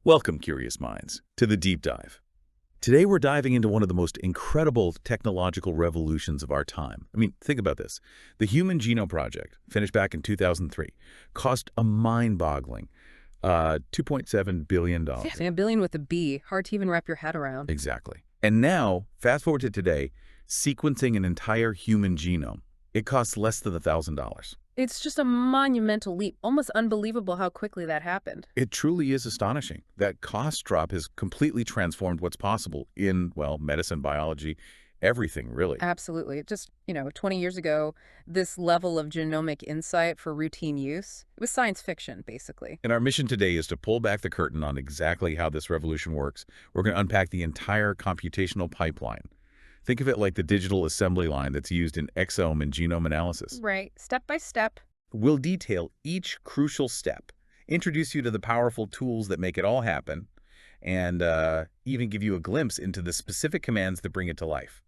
Welcome, curious minds, to the Deep Dive. Today we're diving into one of the most incredible technological revolutions of our time. I mean, think about this. The Human Genome Project, finished back in 2003, cost a mind-boggling $2.7 billion. Yeah, a billion with a B. Hard to even wrap your head around. Exactly. And now, fast forward to today, sequencing an entire human genome, it costs less than $1,000. It's just a monumental leap. Almost unbelievable how quickly that happened. It truly is astonishing. That cost drop has completely transformed what's possible in, well, medicine, biology, everything, really. Absolutely. Just, 20 years ago, this level of genomic insight for routine use, it was science fiction, basically. And our mission today is to pull back the curtain on exactly how this revolution works. We're going to unpack the entire computational pipeline. Think of it like the digital assembly line that's used in exome and genome analysis. Right. Step by step. We'll detail each crucial step, introduce you to the powerful tools that make it all happen, and even give you a glimpse into the specific commands that bring it to life.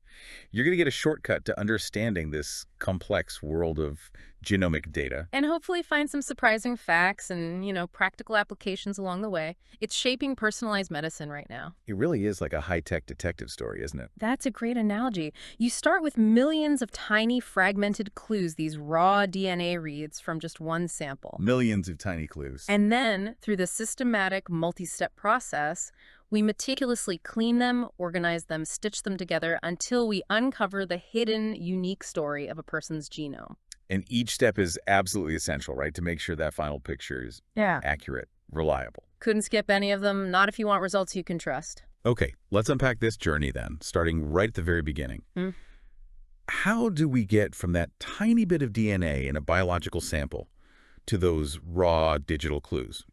You're going to get a shortcut to understanding this complex world of genomic data. And hopefully find some surprising facts and, practical applications along the way. It's shaping personalized medicine right now. It really is like a high-tech detective story, isn't it? That's a great analogy. You start with millions of tiny fragmented clues, these raw DNA reads from just one sample. Millions of tiny clues. And then, through the systematic multi-step process, we meticulously clean them, organize them, stitch them together until we uncover the hidden, unique story of a person's genome. And each step is absolutely essential, right, to make sure that final picture is accurate, reliable. Couldn't skip any of them, not if you want results you can trust. Okay, let's unpack this journey then, starting right at the very beginning. How do we get from that tiny bit of DNA in a biological sample to those raw digital clues?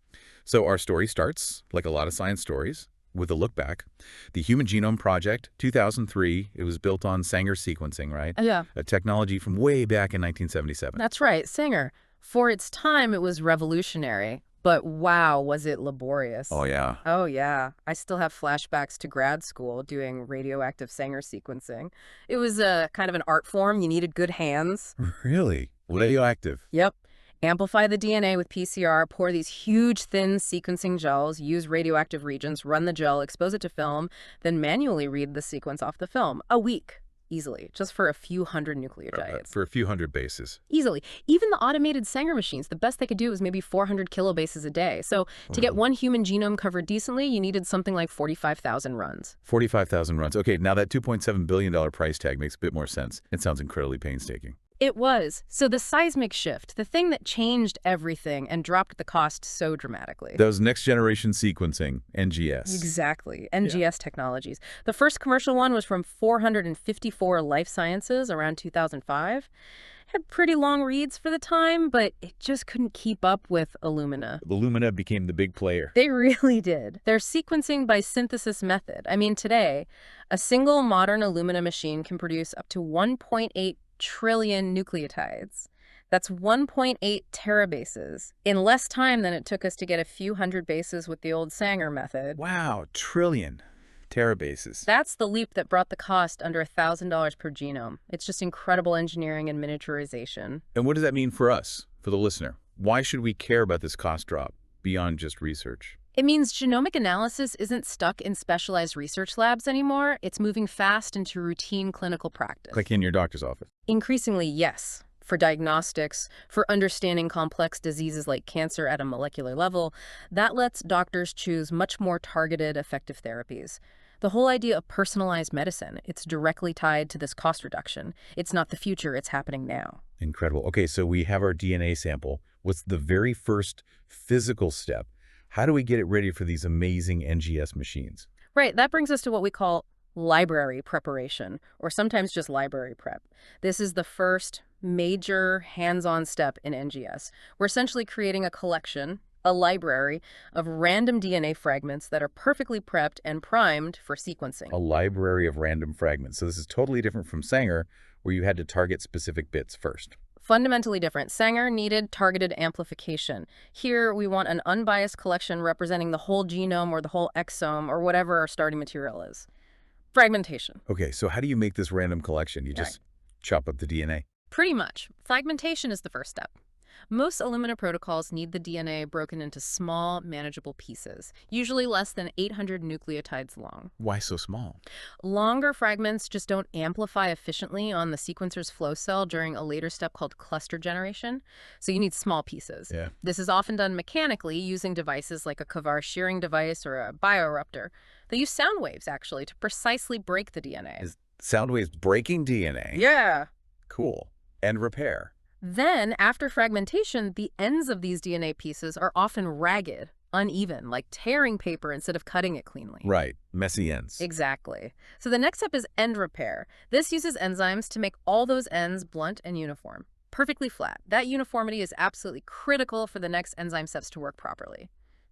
So our story starts, like a lot of science stories, with a look back. The Human Genome Project, 2003, it was built on Sanger sequencing, right? Yeah. A technology from way back in 1977. That's right, Sanger. For its time, it was revolutionary. But wow, was it laborious. Oh, yeah. Oh, yeah. I still have flashbacks to grad school doing radioactive Sanger sequencing. It was a kind of an art form. You needed good hands. Really? Radioactive? Yep. Amplify the DNA with PCR, pour these huge, thin sequencing gels, use radioactive reagents, run the gel, expose it to film, then manually read the sequence off the film. A week. Easily. Just for a few hundred nucleotides. For a few hundred bases. Easily. Even the automated Sanger machines, the best they could do was maybe 400 kilobases a day. So to get one human genome covered decently, you needed something like 45,000 runs. 45,000 runs. Okay, now that $2.7 billion price tag makes a bit more sense. It sounds incredibly painstaking. It was. So the seismic shift, the thing that changed everything and dropped the cost so dramatically. Those next-generation sequencing, NGS. Exactly. NGS technologies. The first commercial one was from 454 Life Sciences around 2005. Had pretty long reads for the time, but it just couldn't keep up with Illumina. Illumina became the big player. They really did. Their sequencing by synthesis method. I mean, today, a single modern Illumina machine can produce up to 1.8 trillion nucleotides. That's 1.8 terabases in less time than it took us to get a few hundred bases with the old Sanger method. Wow, trillion terabases. That's the leap that brought the cost under $1,000 per genome. It's just incredible engineering and miniaturization. And what does that mean for us, for the listener? Why should we care about this cost drop beyond just research? It means genomic analysis isn't stuck in specialized research labs anymore. It's moving fast into routine clinical practice. Like in your doctor's office? Increasingly, yes. For diagnostics, for understanding complex diseases like cancer at a molecular level, that lets doctors choose much more targeted, effective therapies. The whole idea of personalized medicine, it's directly tied to this cost reduction. It's not the future, it's happening now. Incredible. Okay, so we have our DNA sample. What's the very first physical step? How do we get it ready for these amazing NGS machines? Right, that brings us to what we call library preparation, or sometimes just library prep. This is the first major hands-on step in NGS. We're essentially creating a collection, a library, of random DNA fragments that are perfectly prepped and primed for sequencing. A library of random fragments. So this is totally different from Sanger, where you had to target specific bits first. Fundamentally different. Sanger needed targeted amplification. Here, we want an unbiased collection representing the whole genome or the whole exome or whatever our starting material is. Fragmentation. Okay, so how do you make this random collection? You just chop up the DNA? Pretty much. Fragmentation is the first step. Most Illumina protocols need the DNA broken into small, manageable pieces, usually less than 800 nucleotides long. Why so small? Longer fragments just don't amplify efficiently on the sequencer's flow cell during a later step called cluster generation, so you need small pieces. Yeah. This is often done mechanically using devices like a Kavar shearing device or a bioeruptor. They use sound waves, actually, to precisely break the DNA. Is sound waves breaking DNA? Yeah. Cool. And repair. Then, after fragmentation, the ends of these DNA pieces are often ragged, uneven, like tearing paper instead of cutting it cleanly. Right. Messy ends. Exactly. So the next step is end repair. This uses enzymes to make all those ends blunt and uniform, perfectly flat. That uniformity is absolutely critical for the next enzyme steps to work properly.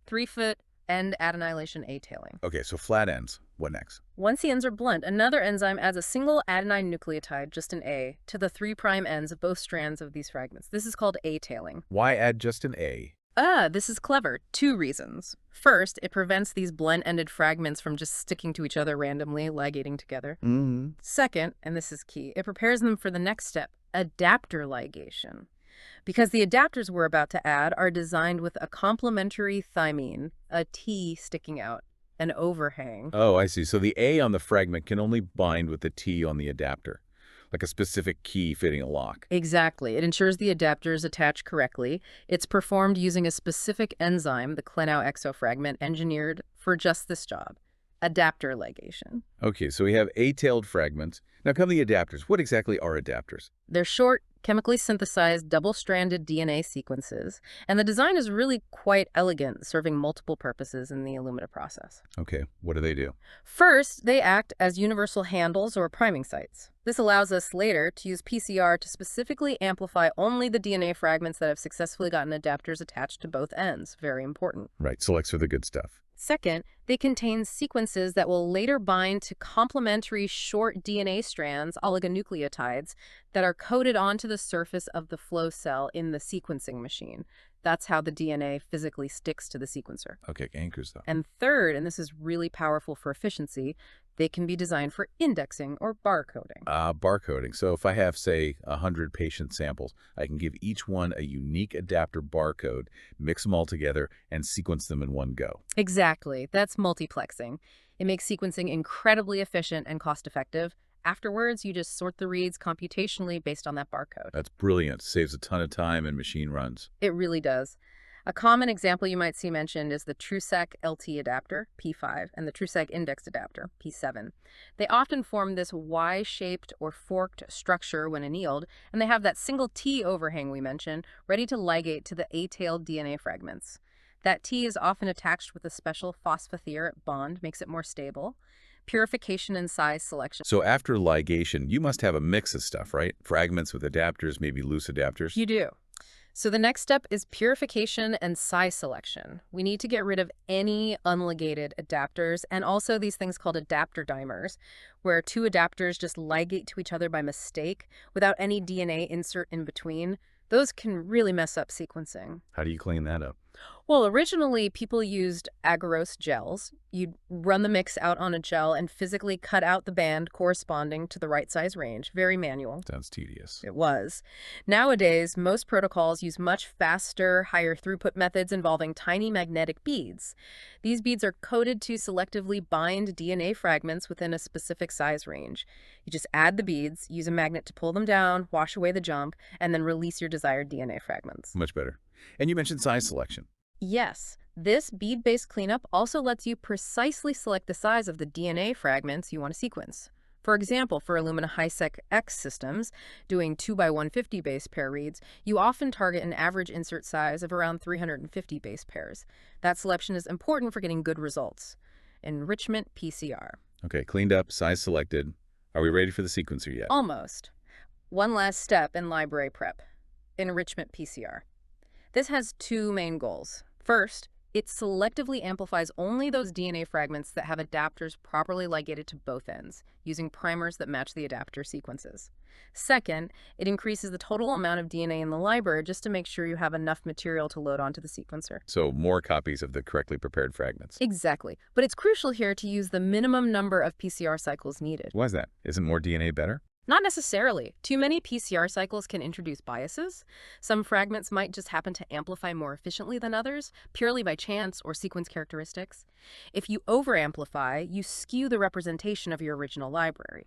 3-foot end adenylation A-tailing. Okay, so flat ends. What next? Once the ends are blunt, another enzyme adds a single adenine nucleotide, just an A, to the 3' ends of both strands of these fragments. This is called A-tailing. Why add just an A? This is clever. 2 reasons. First, it prevents these blunt-ended fragments from just sticking to each other randomly, ligating together. Second, and this is key, it prepares them for the next step, adapter ligation. Because the adapters we're about to add are designed with a complementary thymine, a T sticking out, an overhang. Oh, I see. So the A on the fragment can only bind with the T on the adapter, like a specific key fitting a lock. Exactly. It ensures the adapters attach correctly. It's performed using a specific enzyme, the Klenau exofragment, engineered for just this job, adapter ligation. Okay, so we have A-tailed fragments. Now come the adapters. What exactly are adapters? They're short, chemically synthesized, double-stranded DNA sequences, and the design is really quite elegant, serving multiple purposes in the Illumina process. Okay, what do they do? First, they act as universal handles or priming sites. This allows us later to use PCR to specifically amplify only the DNA fragments that have successfully gotten adapters attached to both ends. Very important. Right, selects for the good stuff. Second, they contain sequences that will later bind to complementary short DNA strands, oligonucleotides, that are coded onto the surface of the flow cell in the sequencing machine. That's how the DNA physically sticks to the sequencer. Okay, anchors though. And third, and this is really powerful for efficiency, they can be designed for indexing or barcoding. Barcoding. So if I have, say, 100 patient samples, I can give each one a unique adapter barcode, mix them all together, and sequence them in one go. Exactly. That's multiplexing. It makes sequencing incredibly efficient and cost-effective. Afterwards, you just sort the reads computationally based on that barcode. That's brilliant. Saves a ton of time and machine runs. It really does. A common example you might see mentioned is the TrueSec LT adapter, P5, and the TrueSec indexed adapter, P7. They often form this Y-shaped or forked structure when annealed, and they have that single T overhang we mentioned, ready to ligate to the A-tailed DNA fragments. That T is often attached with a special phosphothioric bond, makes it more stable. Purification and size selection. So after ligation, you must have a mix of stuff, right? Fragments with adapters, maybe loose adapters. You do. So the next step is purification and size selection. We need to get rid of any unligated adapters and also these things called adapter dimers, where 2 adapters just ligate to each other by mistake without any DNA insert in between. Those can really mess up sequencing. How do you clean that up? Well, originally, people used agarose gels. You'd run the mix out on a gel and physically cut out the band corresponding to the right size range. Very manual. Sounds tedious. It was. Nowadays, most protocols use much faster, higher throughput methods involving tiny magnetic beads. These beads are coded to selectively bind DNA fragments within a specific size range. You just add the beads, use a magnet to pull them down, wash away the junk, and then release your desired DNA fragments. Much better. And you mentioned size selection. Yes, this bead-based cleanup also lets you precisely select the size of the DNA fragments you want to sequence. For example, for Illumina HiSec X systems, doing 2x150 base pair reads, you often target an average insert size of around 350 base pairs. That selection is important for getting good results. Enrichment PCR. Okay, cleaned up, size selected. Are we ready for the sequencer yet? Almost. One last step in library prep. Enrichment PCR. This has 2 main goals. First, it selectively amplifies only those DNA fragments that have adapters properly ligated to both ends, using primers that match the adapter sequences. Second, it increases the total amount of DNA in the library just to make sure you have enough material to load onto the sequencer. So more copies of the correctly prepared fragments. Exactly. But it's crucial here to use the minimum number of PCR cycles needed. Why is that? Isn't more DNA better? Not necessarily. Too many PCR cycles can introduce biases. Some fragments might just happen to amplify more efficiently than others, purely by chance or sequence characteristics. If you overamplify, you skew the representation of your original library.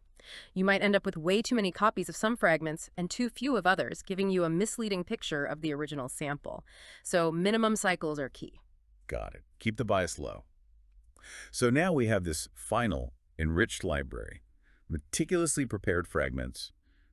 You might end up with way too many copies of some fragments and too few of others, giving you a misleading picture of the original sample. So minimum cycles are key. Got it. Keep the bias low. So now we have this final, enriched library. Meticulously prepared fragments,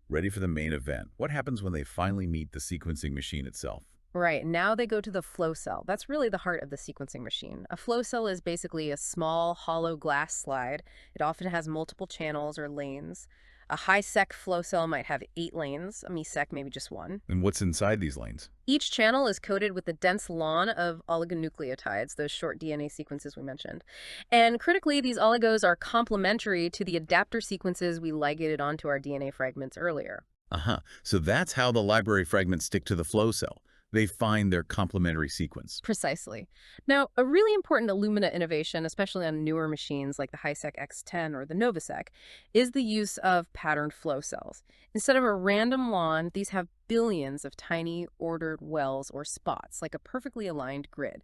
ready for the main event. What happens when they finally meet the sequencing machine itself? Right, now they go to the flow cell. That's really the heart of the sequencing machine. A flow cell is basically a small, hollow glass slide. It often has multiple channels or lanes. A high-sec flow cell might have 8 lanes, a me-sec maybe just 1. And what's inside these lanes? Each channel is coated with a dense lawn of oligonucleotides, those short DNA sequences we mentioned. And critically, these oligos are complementary to the adapter sequences we ligated onto our DNA fragments earlier. Uh-huh. So that's how the library fragments stick to the flow cell. They find their complementary sequence. Precisely. Now, a really important Illumina innovation, especially on newer machines like the HiSec X10 or the NovaSec, is the use of patterned flow cells. Instead of a random lawn, these have billions of tiny ordered wells or spots, like a perfectly aligned grid.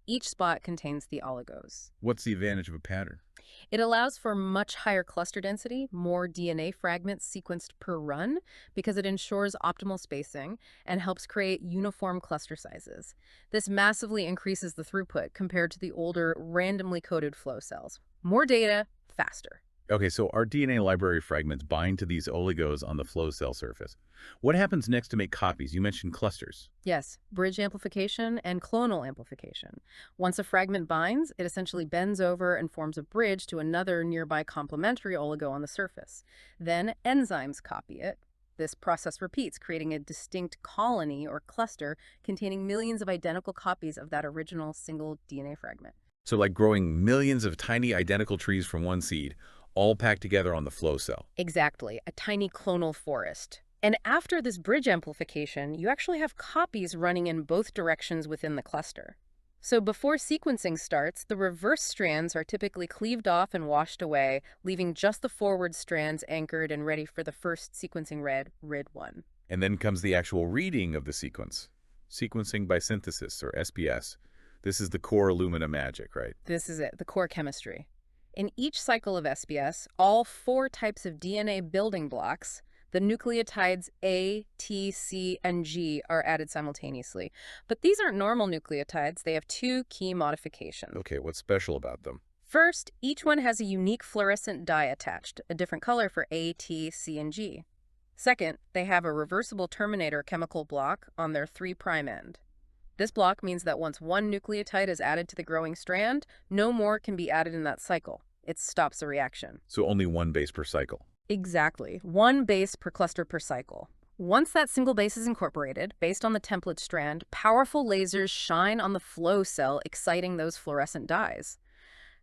Each spot contains the oligos. What's the advantage of a pattern? It allows for much higher cluster density, more DNA fragments sequenced per run, because it ensures optimal spacing and helps create uniform cluster sizes. This massively increases the throughput compared to the older, randomly coded flow cells. More data, faster. Okay, so our DNA library fragments bind to these oligos on the flow cell surface. What happens next to make copies? You mentioned clusters. Yes, bridge amplification and clonal amplification. Once a fragment binds, it essentially bends over and forms a bridge to another nearby complementary oligo on the surface. Then enzymes copy it. This process repeats, creating a distinct colony or cluster containing millions of identical copies of that original single DNA fragment. So like growing millions of tiny identical trees from one seed, all packed together on the flow cell. Exactly, a tiny clonal forest. And after this bridge amplification, you actually have copies running in both directions within the cluster. So before sequencing starts, the reverse strands are typically cleaved off and washed away, leaving just the forward strands anchored and ready for the first sequencing read, RID1. And then comes the actual reading of the sequence. Sequencing by synthesis, or SPS. This is the core Illumina magic, right? This is it, the core chemistry. In each cycle of SPS, all 4 types of DNA building blocks, the nucleotides A, T, C, and G, are added simultaneously. But these aren't normal nucleotides. They have 2 key modifications. Okay, what's special about them? First, each one has a unique fluorescent dye attached, a different color for A, T, C, and G. Second, they have a reversible terminator chemical block on their 3' end. This block means that once one nucleotide is added to the growing strand, no more can be added in that cycle. It stops the reaction. So only one base per cycle. Exactly. 1 base per cluster per cycle. Once that single base is incorporated, based on the template strand, powerful lasers shine on the flow cell, exciting those fluorescent dyes.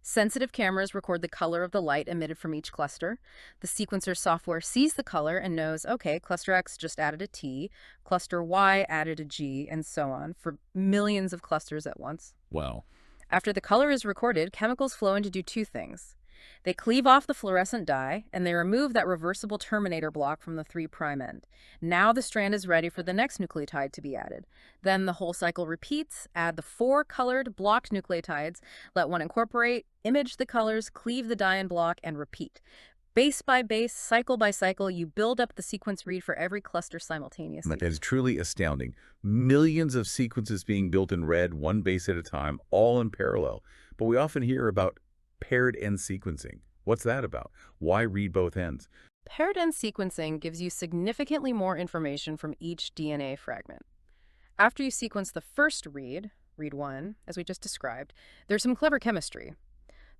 Sensitive cameras record the color of the light emitted from each cluster. The sequencer software sees the color and knows, okay, cluster X just added a T, cluster Y added a G, and so on, for millions of clusters at once. Wow. After the color is recorded, chemicals flow in to do 2 things. They cleave off the fluorescent dye, and they remove that reversible terminator block from the 3' end. Now the strand is ready for the next nucleotide to be added. Then the whole cycle repeats. Add the 4 colored blocked nucleotides, let one incorporate, image the colors, cleave the dye and block, and repeat. Base by base, cycle by cycle, you build up the sequence read for every cluster simultaneously. That is truly astounding. Millions of sequences being built in red, one base at a time, all in parallel. But we often hear about paired end sequencing. What's that about? Why read both ends? Paired end sequencing gives you significantly more information from each DNA fragment. After you sequence the first read, read 1, as we just described, there's some clever chemistry.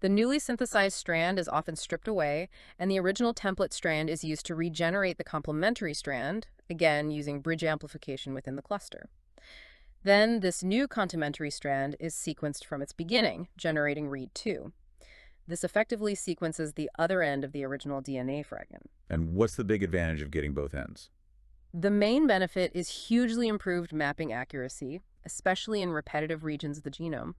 The newly synthesized strand is often stripped away, and the original template strand is used to regenerate the complementary strand, again using bridge amplification within the cluster. Then this new complementary strand is sequenced from its beginning, generating read 2. This effectively sequences the other end of the original DNA fragment. And what's the big advantage of getting both ends? The main benefit is hugely improved mapping accuracy, especially in repetitive regions of the genome.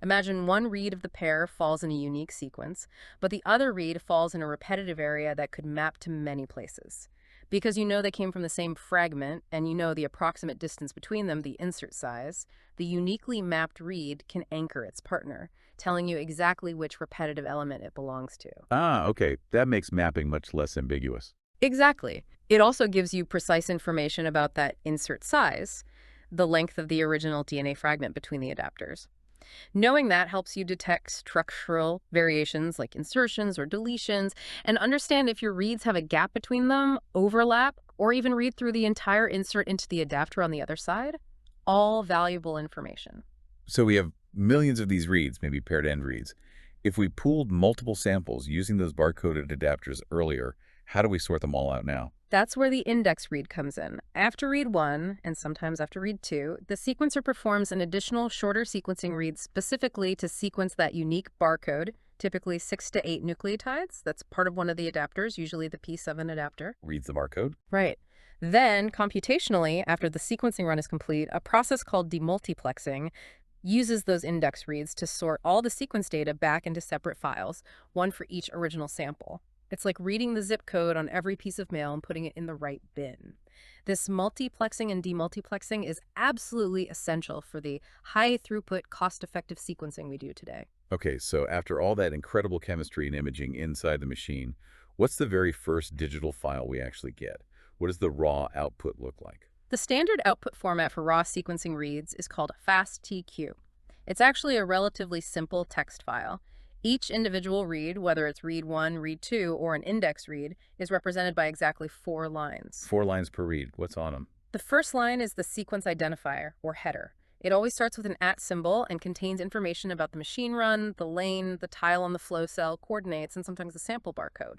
Imagine one read of the pair falls in a unique sequence, but the other read falls in a repetitive area that could map to many places. Because you know they came from the same fragment, and you know the approximate distance between them, the insert size, the uniquely mapped read can anchor its partner, telling you exactly which repetitive element it belongs to. Ah, okay. That makes mapping much less ambiguous. Exactly. It also gives you precise information about that insert size, the length of the original DNA fragment between the adapters. Knowing that helps you detect structural variations like insertions or deletions and understand if your reads have a gap between them, overlap, or even read through the entire insert into the adapter on the other side. All valuable information. So we have millions of these reads, maybe paired end reads. If we pooled multiple samples using those barcoded adapters earlier, how do we sort them all out now? That's where the index read comes in. After read 1, and sometimes after read 2, the sequencer performs an additional shorter sequencing read specifically to sequence that unique barcode, typically 6 to 8 nucleotides. That's part of one of the adapters, usually the P7 adapter. Reads the barcode? Right. Then, computationally, after the sequencing run is complete, a process called demultiplexing uses those index reads to sort all the sequence data back into separate files, one for each original sample. It's like reading the zip code on every piece of mail and putting it in the right bin. This multiplexing and demultiplexing is absolutely essential for the high-throughput, cost-effective sequencing we do today. Okay, so after all that incredible chemistry and imaging inside the machine, what's the very first digital file we actually get? What does the raw output look like? The standard output format for raw sequencing reads is called FASTQ. It's actually a relatively simple text file. Each individual read, whether it's read 1, read 2, or an index read, is represented by exactly 4 lines. 4 lines per read. What's on them? The first line is the sequence identifier, or header. It always starts with an @ symbol and contains information about the machine run, the lane, the tile on the flow cell, coordinates, and sometimes the sample barcode.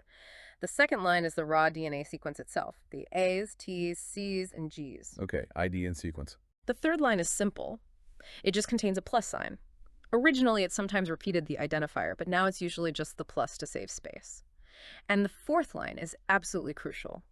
The second line is the raw DNA sequence itself, the A's, T's, C's, and G's. Okay, ID and sequence. The third line is simple. It just contains a plus sign. Originally, it sometimes repeated the identifier, but now it's usually just the plus to save space. And the fourth line is absolutely crucial.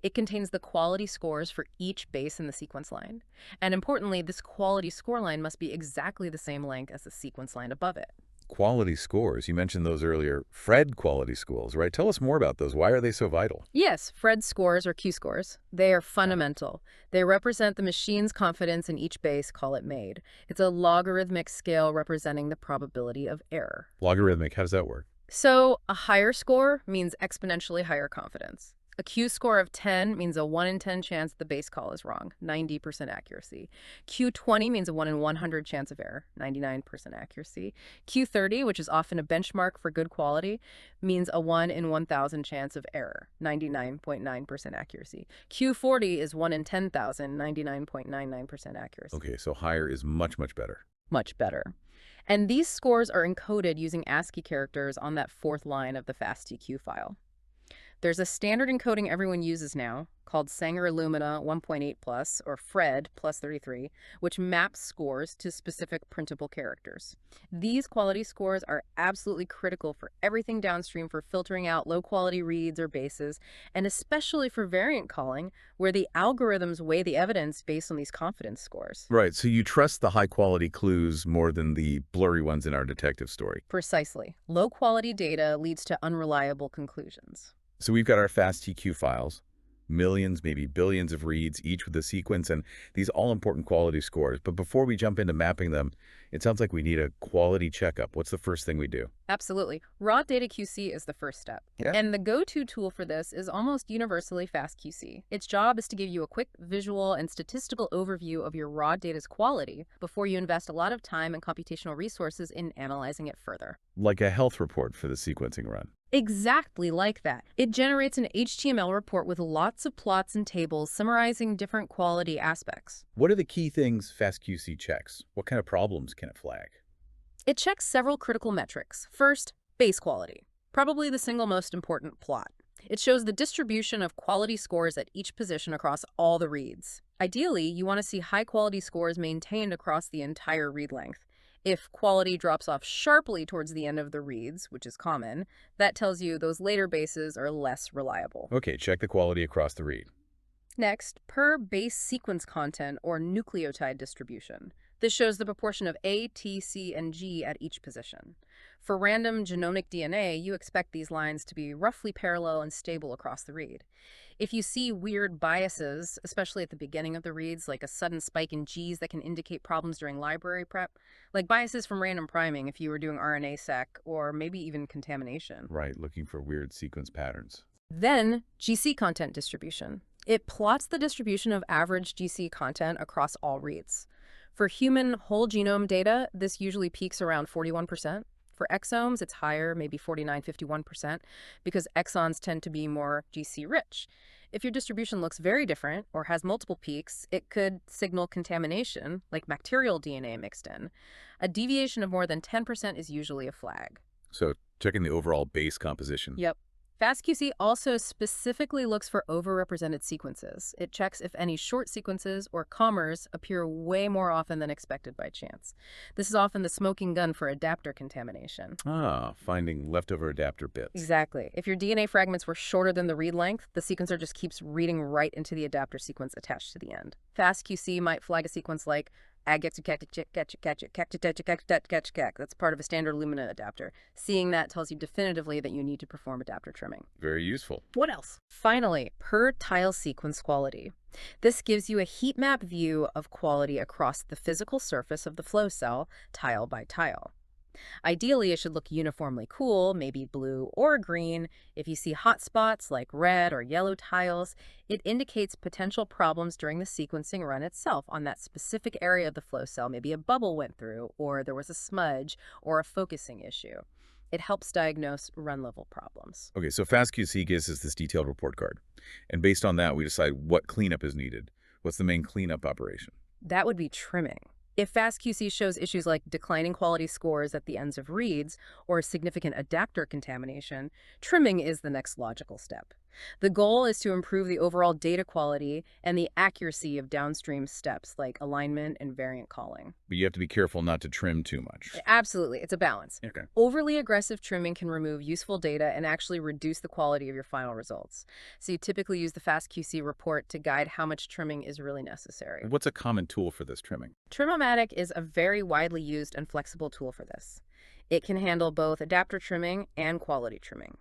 It contains the quality scores for each base in the sequence line. And importantly, this quality score line must be exactly the same length as the sequence line above it. Quality scores. You mentioned those earlier. Fred quality scores, right? Tell us more about those. Why are they so vital? Yes, Fred scores or Q scores. They are fundamental. They represent the machine's confidence in each base, call it made. It's a logarithmic scale representing the probability of error. Logarithmic, how does that work? So a higher score means exponentially higher confidence. A Q score of 10 means a 1 in 10 chance the base call is wrong, 90% accuracy. Q20 means a 1 in 100 chance of error, 99% accuracy. Q30, which is often a benchmark for good quality, means a 1 in 1,000 chance of error, 99.9% accuracy. Q40 is 1 in 10,000, 99.99% accuracy. Okay, so higher is much, much better. Much better. And these scores are encoded using ASCII characters on that fourth line of the FASTQ file. There's a standard encoding everyone uses now, called Sanger Illumina 1.8 plus, or FRED plus 33, which maps scores to specific printable characters. These quality scores are absolutely critical for everything downstream for filtering out low-quality reads or bases, and especially for variant calling, where the algorithms weigh the evidence based on these confidence scores. Right, so you trust the high-quality clues more than the blurry ones in our detective story. Precisely. Low-quality data leads to unreliable conclusions. So we've got our FASTQ files, millions, maybe billions of reads, each with a sequence, and these all-important quality scores. But before we jump into mapping them, it sounds like we need a quality checkup. What's the first thing we do? Absolutely. Raw data QC is the first step. Yeah. And the go-to tool for this is almost universally FastQC. Its job is to give you a quick visual and statistical overview of your raw data's quality before you invest a lot of time and computational resources in analyzing it further. Like a health report for the sequencing run. Exactly like that. It generates an HTML report with lots of plots and tables summarizing different quality aspects. What are the key things FastQC checks? What kind of problems can it flag? It checks several critical metrics. First, base quality, probably the single most important plot. It shows the distribution of quality scores at each position across all the reads. Ideally, you want to see high-quality scores maintained across the entire read length. If quality drops off sharply towards the end of the reads, which is common, that tells you those later bases are less reliable. Okay, check the quality across the read. Next, per base sequence content or nucleotide distribution. This shows the proportion of A, T, C, and G at each position. For random genomic DNA, you expect these lines to be roughly parallel and stable across the read. If you see weird biases, especially at the beginning of the reads, like a sudden spike in Gs that can indicate problems during library prep, like biases from random priming if you were doing RNA-seq, or maybe even contamination. Right, looking for weird sequence patterns. Then, GC content distribution. It plots the distribution of average GC content across all reads. For human whole genome data, this usually peaks around 41%. For exomes, it's higher, maybe 49, 51%, because exons tend to be more GC rich. If your distribution looks very different or has multiple peaks, it could signal contamination, like bacterial DNA mixed in. A deviation of more than 10% is usually a flag. So checking the overall base composition. Yep. FastQC also specifically looks for overrepresented sequences. It checks if any short sequences or comers appear way more often than expected by chance. This is often the smoking gun for adapter contamination. Ah, finding leftover adapter bits. Exactly. If your DNA fragments were shorter than the read length, the sequencer just keeps reading right into the adapter sequence attached to the end. FastQC might flag a sequence like that's part of a standard Illumina adapter. Seeing that tells you definitively that you need to perform adapter trimming. Very useful. What else? Finally, per tile sequence quality. This gives you a heat map view of quality across the physical surface of the flow cell, tile by tile. Ideally, it should look uniformly cool, maybe blue or green. If you see hot spots like red or yellow tiles, it indicates potential problems during the sequencing run itself on that specific area of the flow cell. Maybe a bubble went through, or there was a smudge, or a focusing issue. It helps diagnose run-level problems. Okay, so FastQC gives us this detailed report card. And based on that, we decide what cleanup is needed. What's the main cleanup operation? That would be trimming. If FastQC shows issues like declining quality scores at the ends of reads or significant adapter contamination, trimming is the next logical step. The goal is to improve the overall data quality and the accuracy of downstream steps like alignment and variant calling. But you have to be careful not to trim too much. Absolutely. It's a balance. Okay. Overly aggressive trimming can remove useful data and actually reduce the quality of your final results. So you typically use the FastQC report to guide how much trimming is really necessary. What's a common tool for this trimming? Trim-O-Matic is a very widely used and flexible tool for this. It can handle both adapter trimming and quality trimming.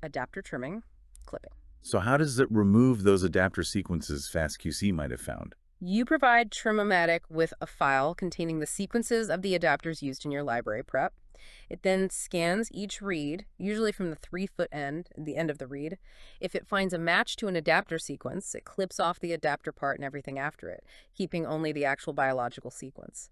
Adapter trimming, clipping. So how does it remove those adapter sequences FastQC might have found? You provide Trim-O-Matic with a file containing the sequences of the adapters used in your library prep. It then scans each read, usually from the 3-foot end, the end of the read. If it finds a match to an adapter sequence, it clips off the adapter part and everything after it, keeping only the actual biological sequence.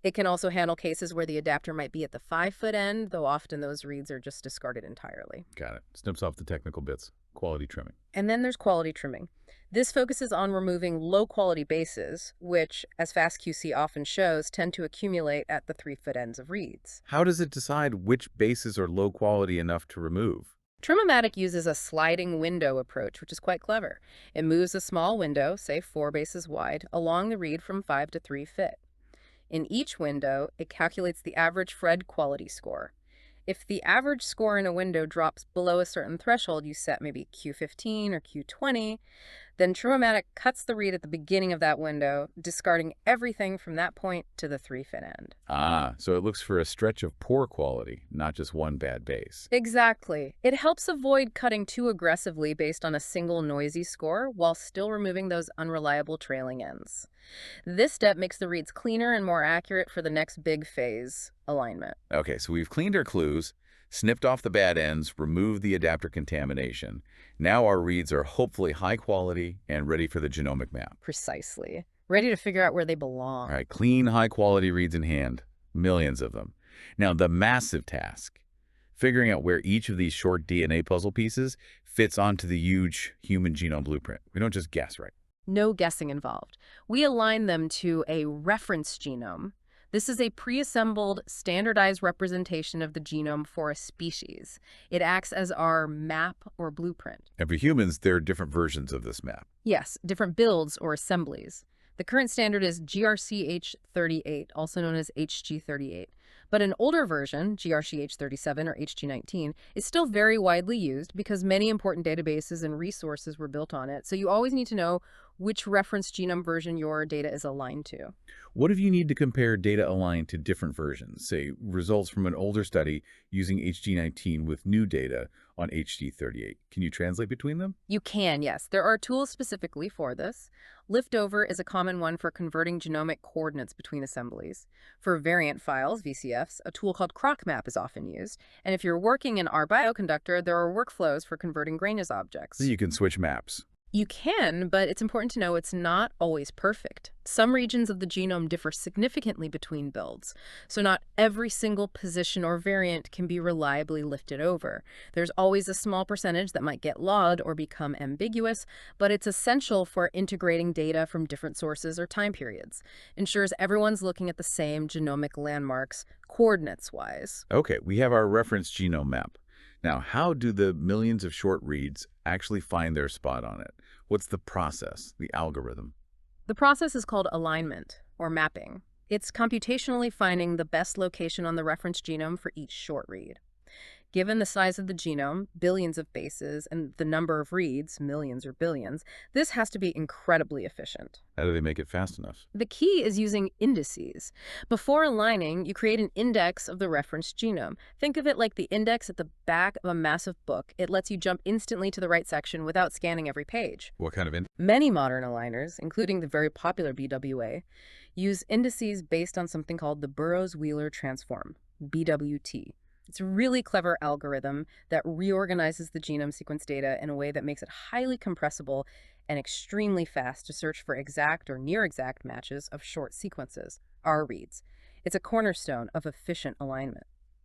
It can also handle cases where the adapter might be at the 5-foot end, though often those reads are just discarded entirely. Got it. Snips off the technical bits. Quality trimming. And then there's quality trimming. This focuses on removing low-quality bases, which, as FastQC often shows, tend to accumulate at the 3-foot ends of reads. How does it decide which bases are low quality enough to remove? Trim-O-Matic uses a sliding window approach, which is quite clever. It moves a small window, say 4 bases wide, along the read from 5 to 3 fit. In each window, it calculates the average Fred quality score. If the average score in a window drops below a certain threshold you set, maybe Q15 or Q20, then Trim-O-Matic cuts the read at the beginning of that window, discarding everything from that point to the 3-fit end. Ah, so it looks for a stretch of poor quality, not just one bad base. Exactly. It helps avoid cutting too aggressively based on a single noisy score while still removing those unreliable trailing ends. This step makes the reads cleaner and more accurate for the next big phase, alignment. Okay, so we've cleaned our clues, snipped off the bad ends, removed the adapter contamination. Now our reads are hopefully high quality and ready for the genomic map. Precisely. Ready to figure out where they belong. All right, clean, high quality reads in hand, millions of them. Now the massive task, figuring out where each of these short DNA puzzle pieces fits onto the huge human genome blueprint. We don't just guess, right? No guessing involved. We align them to a reference genome. This is a pre-assembled, standardized representation of the genome for a species. It acts as our map or blueprint. And for humans, there are different versions of this map. Yes, different builds or assemblies. The current standard is GRCH38, also known as HG38. But an older version, GRCH37 or HG19, is still very widely used because many important databases and resources were built on it. So you always need to know which reference genome version your data is aligned to. What if you need to compare data aligned to different versions, say results from an older study using HG19 with new data on HG38? Can you translate between them? You can, yes. There are tools specifically for this. Liftover is a common one for converting genomic coordinates between assemblies. For variant files, VCFs, a tool called CrocMap is often used. And if you're working in our bioconductor, there are workflows for converting grainage objects. So you can switch maps. You can, but it's important to know it's not always perfect. Some regions of the genome differ significantly between builds, so not every single position or variant can be reliably lifted over. There's always a small percentage that might get logged or become ambiguous, but it's essential for integrating data from different sources or time periods. Ensures everyone's looking at the same genomic landmarks, coordinates-wise. Okay, we have our reference genome map. Now, how do the millions of short reads actually find their spot on it? What's the process, the algorithm? The process is called alignment, or mapping. It's computationally finding the best location on the reference genome for each short read. Given the size of the genome, billions of bases, and the number of reads, millions or billions, this has to be incredibly efficient. How do they make it fast enough? The key is using indices. Before aligning, you create an index of the reference genome. Think of it like the index at the back of a massive book. It lets you jump instantly to the right section without scanning every page. What kind of Many modern aligners, including the very popular BWA, use indices based on something called the Burrows-Wheeler transform, BWT. It's a really clever algorithm that reorganizes the genome sequence data in a way that makes it highly compressible and extremely fast to search for exact or near exact matches of short sequences, R reads. It's a cornerstone of efficient alignment.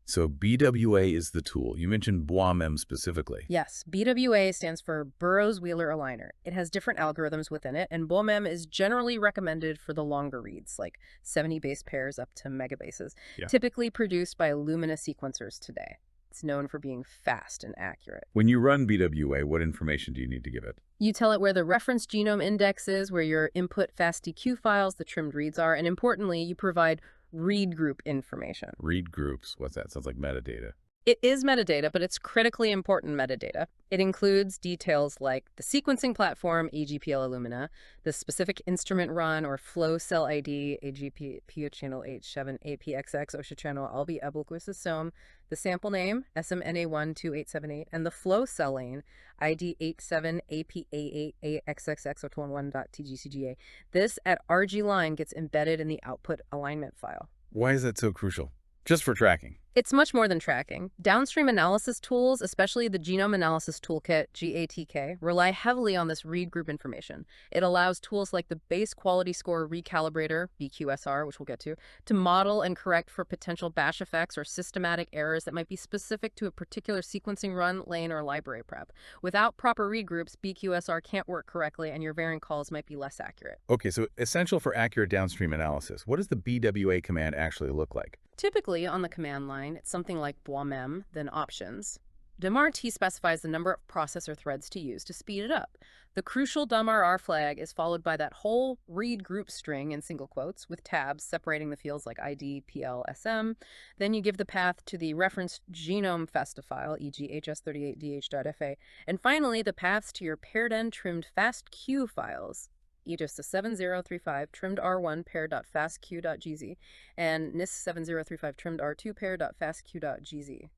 So BWA is the tool. You mentioned BWAMM specifically. Yes, BWA stands for Burrows-Wheeler Aligner. It has different algorithms within it, and BWAMM is generally recommended for the longer reads, like 70 base pairs up to megabases, typically produced by Illumina sequencers today. It's known for being fast and accurate. When you run BWA, what information do you need to give it? You tell it where the reference genome index is, where your input FASTQ files, the trimmed reads are, and importantly, you provide read group information. Read groups. What's that? Sounds like metadata. It is metadata, but it's critically important metadata. It includes details like the sequencing platform, AGPL Illumina, the specific instrument run or flow cell ID, AGP channel H7, APXX, OSHA channel, Albi Abulquisosome, the sample name, SMNA12878, and the flow cell lane, ID 87 APA8AXXX021.tgcga. This at RG line gets embedded in the output alignment file. Why is that so crucial? Just for tracking. It's much more than tracking. Downstream analysis tools, especially the Genome Analysis Toolkit, GATK, rely heavily on this read group information. It allows tools like the Base Quality Score Recalibrator, BQSR, which we'll get to model and correct for potential batch effects or systematic errors that might be specific to a particular sequencing run, lane, or library prep. Without proper read groups, BQSR can't work correctly and your variant calls might be less accurate. Okay, so essential for accurate downstream analysis. What does the BWA command actually look like? Typically, on the command line, it's something like BWAMM, then options. DMRT specifies the number of processor threads to use to speed it up. The crucial DMRR flag is followed by that whole read group string in single quotes with tabs separating the fields like ID, PL, SM. Then you give the path to the reference genome FASTA file, e.g. HS38dh.fa. And finally, the paths to your paired end trimmed FASTQ files, EGIS 7035 trimmed R1 pair.fastq.gz and NIS 7035 trimmed R2 pair.fastq.gz.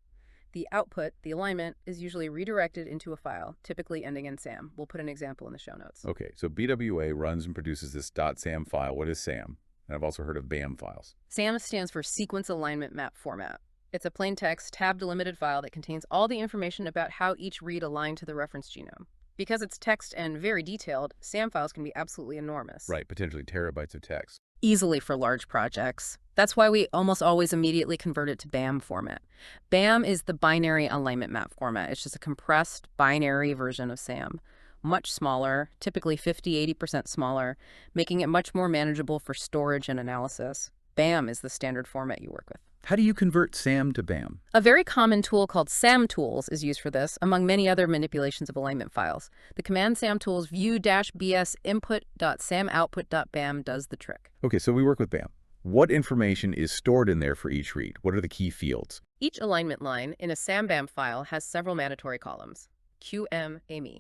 The output, the alignment, is usually redirected into a file, typically ending in SAM. We'll put an example in the show notes. Okay, so BWA runs and produces this .sam file. What is SAM? And I've also heard of BAM files. SAM stands for Sequence Alignment Map Format. It's a plain text, tab-delimited file that contains all the information about how each read aligned to the reference genome. Because it's text and very detailed, SAM files can be absolutely enormous. Right, potentially terabytes of text. Easily for large projects. That's why we almost always immediately convert it to BAM format. BAM is the binary alignment map format. It's just a compressed binary version of SAM. Much smaller, typically 50–80% smaller, making it much more manageable for storage and analysis. BAM is the standard format you work with. How do you convert SAM to BAM? A very common tool called SAM tools is used for this, among many other manipulations of alignment files. The command SAM tools view-bs input.samoutput.bam does the trick. Okay, so we work with BAM. What information is stored in there for each read? What are the key fields? Each alignment line in a SAM-BAM file has several mandatory columns. QM, AME.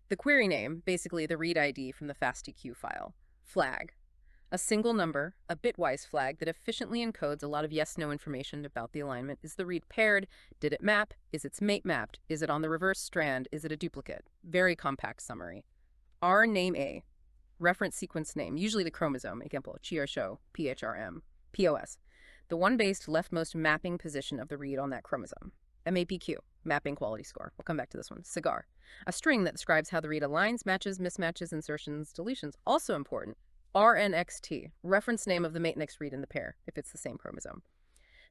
The query name, basically the read ID from the FASTQ file. Flag. A single number, a bitwise flag that efficiently encodes a lot of yes-no information about the alignment. Is the read paired? Did it map? Is its mate mapped? Is it on the reverse strand? Is it a duplicate? Very compact summary. R name A. Reference sequence name, usually the chromosome, example, CHO, PHRM, POS. The one-based leftmost mapping position of the read on that chromosome. MAPQ, mapping quality score. We'll come back to this one. Cigar. A string that describes how the read aligns, matches, mismatches, insertions, deletions. Also important. RNXT, reference name of the mate next read in the pair, if it's the same chromosome.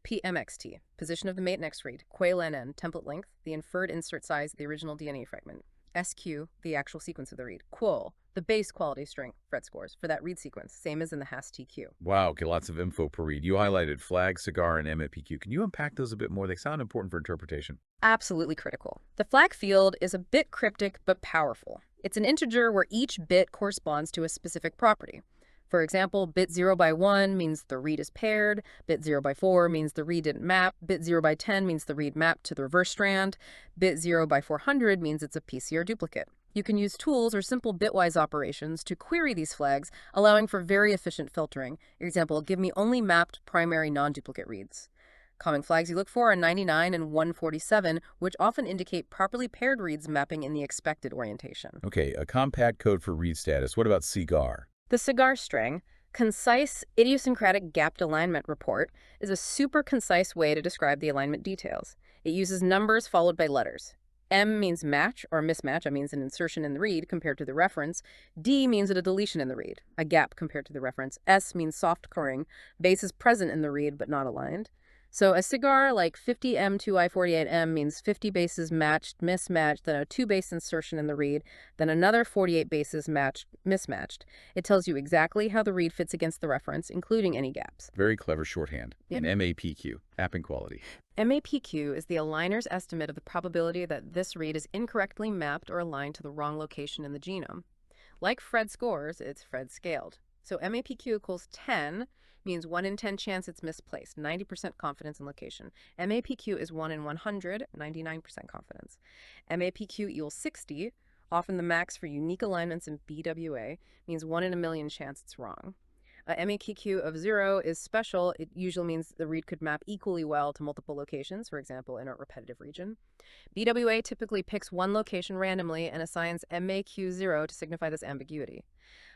PMXT, position of the mate next read, quail NN, template length, the inferred insert size of the original DNA fragment. SQ, the actual sequence of the read. Qual, the base quality string, Fred scores, for that read sequence, same as in the HAS-TQ. Wow, okay, lots of info per read. You highlighted flag, cigar, and MAPQ. Can you unpack those a bit more? They sound important for interpretation. Absolutely critical. The flag field is a bit cryptic but powerful. It's an integer where each bit corresponds to a specific property. For example, bit 0 by 1 means the read is paired, bit 0 by 4 means the read didn't map, bit 0 by 10 means the read mapped to the reverse strand, bit 0 by 400 means it's a PCR duplicate. You can use tools or simple bitwise operations to query these flags, allowing for very efficient filtering. Example, give me only mapped primary non-duplicate reads. Common flags you look for are 99 and 147, which often indicate properly paired reads mapping in the expected orientation. Okay, a compact code for read status. What about cigar? The cigar string, concise idiosyncratic gapped alignment report, is a super concise way to describe the alignment details. It uses numbers followed by letters. M means match or mismatch, that means an insertion in the read compared to the reference. D means a deletion in the read, a gap compared to the reference. S means soft coring, base is present in the read but not aligned. So a cigar like 50M2I48M means 50 bases matched, mismatched, then a 2-base insertion in the read, then another 48 bases matched, mismatched. It tells you exactly how the read fits against the reference, including any gaps. Very clever shorthand. Yep. And MAPQ, mapping quality. MAPQ is the aligner's estimate of the probability that this read is incorrectly mapped or aligned to the wrong location in the genome. Like Fred scores, it's Fred scaled. So MAPQ equals 10 means 1 in 10 chance it's misplaced, 90% confidence in location. MAPQ is 1 in 100, 99% confidence. MAPQ equals 60, often the max for unique alignments in BWA, means 1 in a million chance it's wrong. MAPQ of 0 is special. It usually means the read could map equally well to multiple locations, for example, in a repetitive region. BWA typically picks one location randomly and assigns MAQ0 to signify this ambiguity.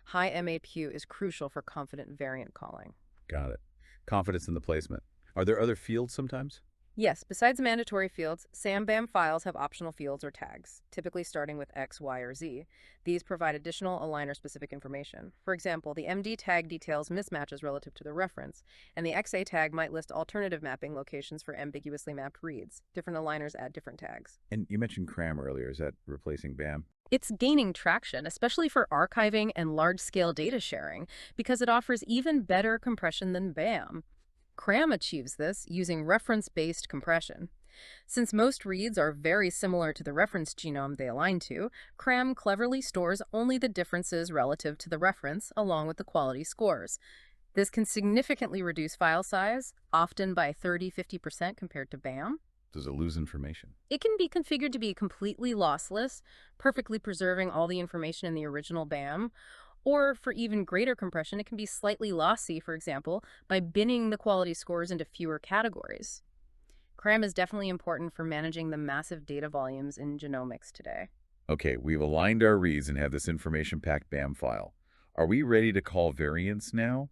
High MAPQ is crucial for confident variant calling. Got it. Confidence in the placement. Are there other fields sometimes? Yes, besides mandatory fields, SAM-BAM files have optional fields or tags, typically starting with X, Y, or Z. These provide additional aligner-specific information. For example, the MD tag details mismatches relative to the reference, and the XA tag might list alternative mapping locations for ambiguously mapped reads. Different aligners add different tags. And you mentioned CRAM earlier. Is that replacing BAM? It's gaining traction, especially for archiving and large-scale data sharing, because it offers even better compression than BAM. CRAM achieves this using reference-based compression. Since most reads are very similar to the reference genome they align to, CRAM cleverly stores only the differences relative to the reference along with the quality scores. This can significantly reduce file size, often by 30–50% compared to BAM. Does it lose information? It can be configured to be completely lossless, perfectly preserving all the information in the original BAM. Or for even greater compression, it can be slightly lossy, for example, by binning the quality scores into fewer categories. CRAM is definitely important for managing the massive data volumes in genomics today. Okay, we've aligned our reads and have this information-packed BAM file. Are we ready to call variants now?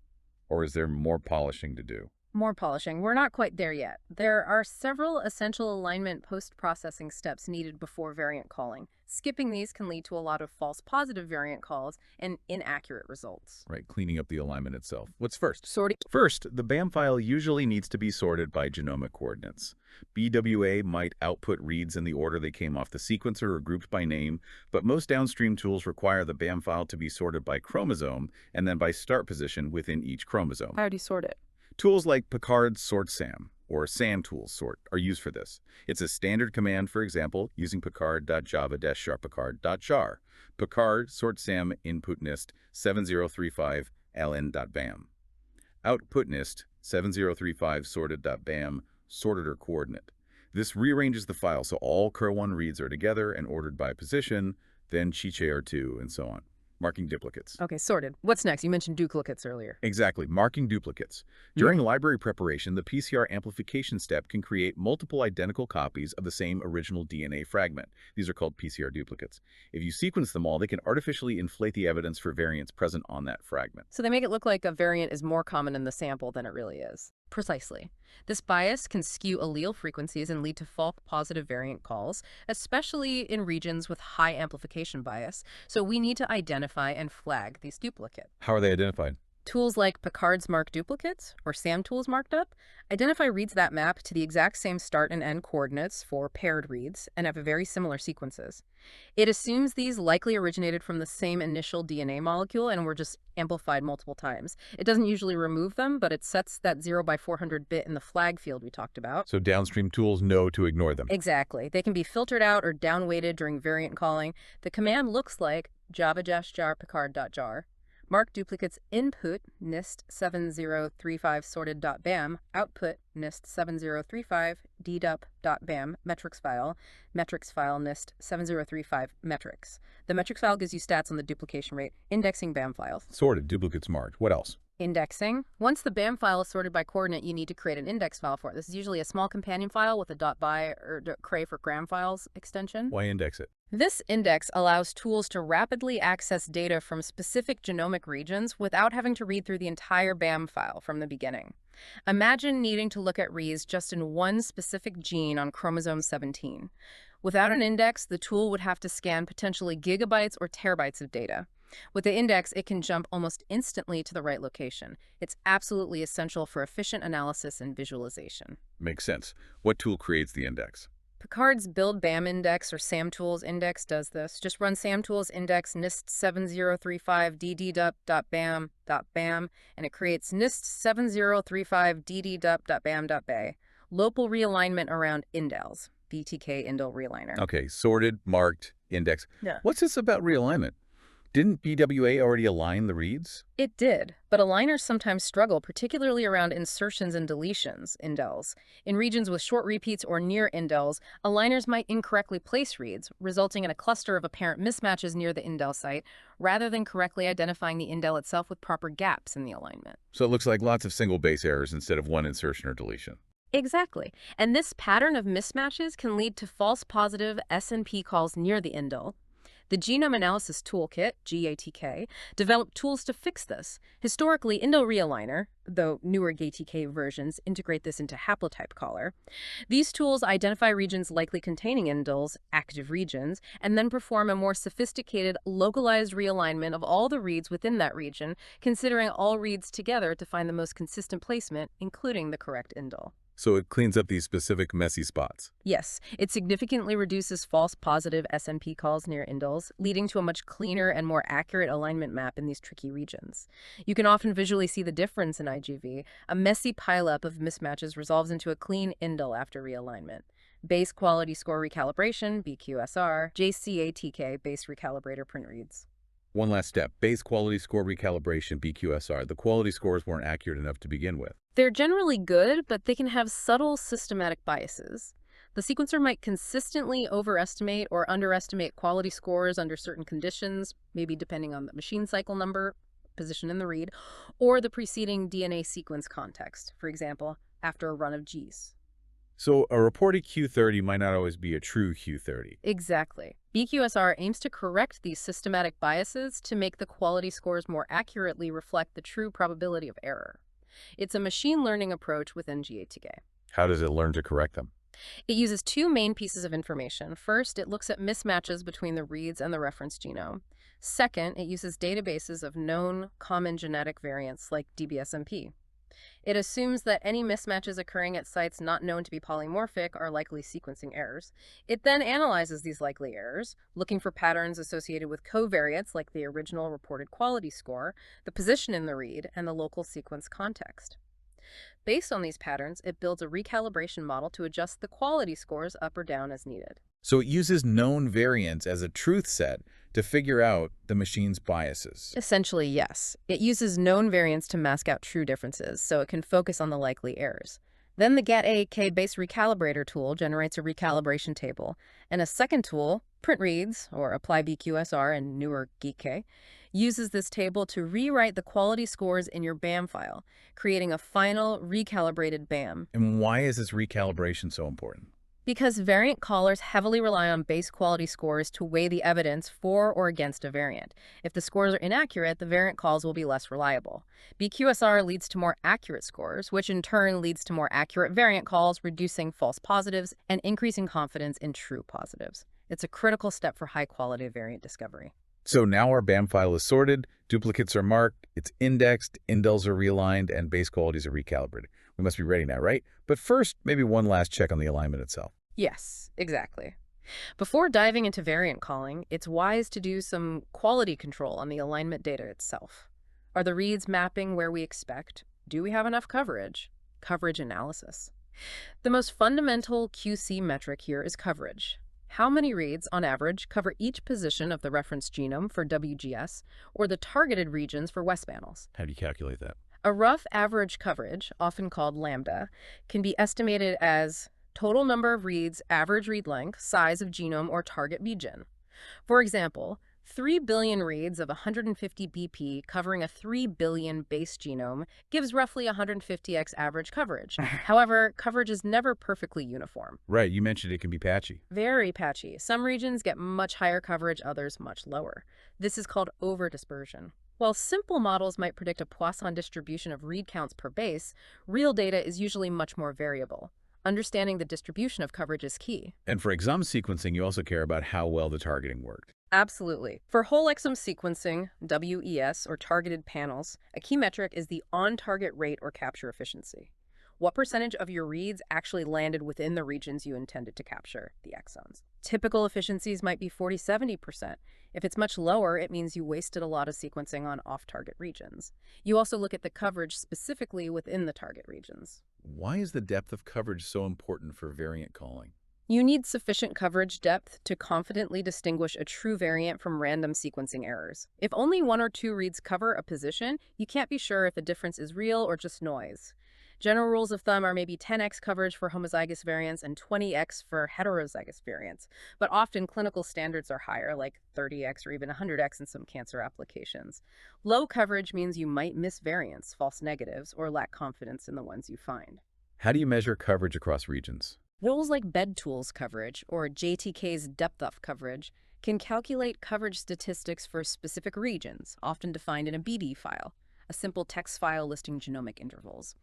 Or is there more polishing to do? More polishing. We're not quite there yet. There are several essential alignment post-processing steps needed before variant calling. Skipping these can lead to a lot of false positive variant calls and inaccurate results. Right, cleaning up the alignment itself. What's first? Sorting. First, the BAM file usually needs to be sorted by genomic coordinates. BWA might output reads in the order they came off the sequencer or grouped by name, but most downstream tools require the BAM file to be sorted by chromosome and then by start position within each chromosome. How do you sort it? Tools like Picard Sort SAM or SAM Tools Sort are used for this. It's a standard command, for example, using picard.java-sharp-picard.jar. Picard Sort SAM input nist 7035 ln.bam. Output nist 7035 sorted.bam sorted coordinate. This rearranges the file so all cur1 reads are together and ordered by position, then Chiche-R2, and so on, marking duplicates. Okay, sorted. What's next? You mentioned duplicates earlier. Exactly, marking duplicates. During library preparation, the PCR amplification step can create multiple identical copies of the same original DNA fragment. These are called PCR duplicates. If you sequence them all, they can artificially inflate the evidence for variants present on that fragment. So they make it look like a variant is more common in the sample than it really is. Precisely. This bias can skew allele frequencies and lead to false positive variant calls, especially in regions with high amplification bias. So we need to identify and flag these duplicates. How are they identified? Tools like Picard's Mark Duplicates, or SAM tools marked up, identify reads that map to the exact same start and end coordinates for paired reads and have very similar sequences. It assumes these likely originated from the same initial DNA molecule and were just amplified multiple times. It doesn't usually remove them, but it sets that 0 by 400 bit in the flag field we talked about. So downstream tools know to ignore them. Exactly. They can be filtered out or downweighted during variant calling. The command looks like java-jar picard.jar. Mark duplicates input NIST 7035 sorted.bam, output NIST 7035 dedup.bam, metrics file NIST 7035 metrics. The metrics file gives you stats on the duplication rate, indexing BAM files. Sorted, duplicates marked. What else? Indexing. Once the BAM file is sorted by coordinate, you need to create an index file for it. This is usually a small companion file with a .by or .cray for gram files extension. Why index it? This index allows tools to rapidly access data from specific genomic regions without having to read through the entire BAM file from the beginning. Imagine needing to look at reads just in one specific gene on chromosome 17. Without an index, the tool would have to scan potentially gigabytes or terabytes of data. With the index, it can jump almost instantly to the right location. It's absolutely essential for efficient analysis and visualization. Makes sense. What tool creates the index? Picard's build BAM index or SAMTools index does this. Just run SAMTools index NIST 7035 dddup.bam.bam and it creates NIST 7035 dddup.bam.bay. Local realignment around indels. BTK indel realigner. Okay, sorted, marked, index. Yeah. What's this about realignment? Didn't BWA already align the reads? It did, but aligners sometimes struggle, particularly around insertions and deletions, indels. In regions with short repeats or near indels, aligners might incorrectly place reads, resulting in a cluster of apparent mismatches near the indel site, rather than correctly identifying the indel itself with proper gaps in the alignment. So it looks like lots of single base errors instead of one insertion or deletion. Exactly. And this pattern of mismatches can lead to false positive SNP calls near the indel. The Genome Analysis Toolkit, GATK, developed tools to fix this. Historically, indel realigner, though newer GATK versions integrate this into haplotype caller. These tools identify regions likely containing indels, active regions, and then perform a more sophisticated, localized realignment of all the reads within that region, considering all reads together to find the most consistent placement, including the correct indel. So it cleans up these specific messy spots. Yes, it significantly reduces false positive SNP calls near indels, leading to a much cleaner and more accurate alignment map in these tricky regions. You can often visually see the difference in IGV. A messy pileup of mismatches resolves into a clean indel after realignment. Base Quality Score Recalibration, BQSR, JCATK, Base Recalibrator print reads. One last step, base quality score recalibration, BQSR. The quality scores weren't accurate enough to begin with. They're generally good, but they can have subtle systematic biases. The sequencer might consistently overestimate or underestimate quality scores under certain conditions, maybe depending on the machine cycle number, position in the read, or the preceding DNA sequence context, for example, after a run of Gs. So a reported Q30 might not always be a true Q30. Exactly. BQSR aims to correct these systematic biases to make the quality scores more accurately reflect the true probability of error. It's a machine learning approach within GATK. How does it learn to correct them? It uses two main pieces of information. First, it looks at mismatches between the reads and the reference genome. Second, it uses databases of known common genetic variants like DBSMP. It assumes that any mismatches occurring at sites not known to be polymorphic are likely sequencing errors. It then analyzes these likely errors, looking for patterns associated with covariates like the original reported quality score, the position in the read, and the local sequence context. Based on these patterns, it builds a recalibration model to adjust the quality scores up or down as needed. So it uses known variants as a truth set to figure out the machine's biases. Essentially, yes. It uses known variants to mask out true differences, so it can focus on the likely errors. Then the GetAK-based recalibrator tool generates a recalibration table, and a second tool, PrintReads, or ApplyBQSR and newer GeekK, uses this table to rewrite the quality scores in your BAM file, creating a final recalibrated BAM. And why is this recalibration so important? Because variant callers heavily rely on base quality scores to weigh the evidence for or against a variant. If the scores are inaccurate, the variant calls will be less reliable. BQSR leads to more accurate scores, which in turn leads to more accurate variant calls, reducing false positives and increasing confidence in true positives. It's a critical step for high-quality variant discovery. So now our BAM file is sorted, duplicates are marked, it's indexed, indels are realigned, and base qualities are recalibrated. We must be ready now, right? But first, maybe one last check on the alignment itself. Yes, exactly. Before diving into variant calling, it's wise to do some quality control on the alignment data itself. Are the reads mapping where we expect? Do we have enough coverage? Coverage analysis. The most fundamental QC metric here is coverage. How many reads, on average, cover each position of the reference genome for WGS or the targeted regions for West panels? How do you calculate that? A rough average coverage, often called lambda, can be estimated as total number of reads, average read length, size of genome, or target region. For example, 3 billion reads of 150 BP covering a 3 billion base genome gives roughly 150x average coverage. However, coverage is never perfectly uniform. Right, you mentioned it can be patchy. Very patchy. Some regions get much higher coverage, others much lower. This is called overdispersion. While simple models might predict a Poisson distribution of read counts per base, real data is usually much more variable. Understanding the distribution of coverage is key. And for exome sequencing, you also care about how well the targeting worked. Absolutely. For whole exome sequencing, WES, or targeted panels, a key metric is the on-target rate or capture efficiency. What percentage of your reads actually landed within the regions you intended to capture, the exons? Typical efficiencies might be 40–70%. If it's much lower, it means you wasted a lot of sequencing on off-target regions. You also look at the coverage specifically within the target regions. Why is the depth of coverage so important for variant calling? You need sufficient coverage depth to confidently distinguish a true variant from random sequencing errors. If only 1 or 2 reads cover a position, you can't be sure if the difference is real or just noise. General rules of thumb are maybe 10x coverage for homozygous variants and 20x for heterozygous variants, but often clinical standards are higher, like 30x or even 100x in some cancer applications. Low coverage means you might miss variants, false negatives, or lack confidence in the ones you find. How do you measure coverage across regions? Rules like BEDTools coverage, or JTK's depth of coverage, can calculate coverage statistics for specific regions, often defined in a BD file, a simple text file listing genomic intervals.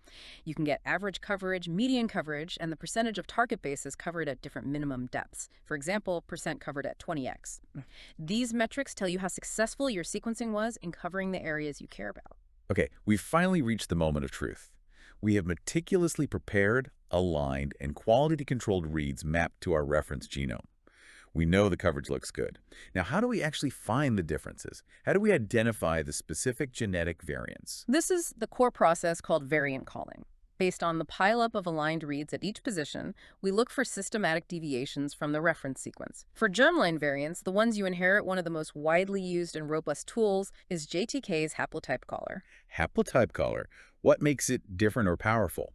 You can get average coverage, median coverage, and the percentage of target bases covered at different minimum depths. For example, percent covered at 20x. These metrics tell you how successful your sequencing was in covering the areas you care about. Okay, we've finally reached the moment of truth. We have meticulously prepared, aligned, and quality-controlled reads mapped to our reference genome. We know the coverage looks good. Now, how do we actually find the differences? How do we identify the specific genetic variants? This is the core process called variant calling. Based on the pileup of aligned reads at each position, we look for systematic deviations from the reference sequence. For germline variants, the ones you inherit, one of the most widely used and robust tools is JTK's haplotype caller. Haplotype caller. What makes it different or powerful?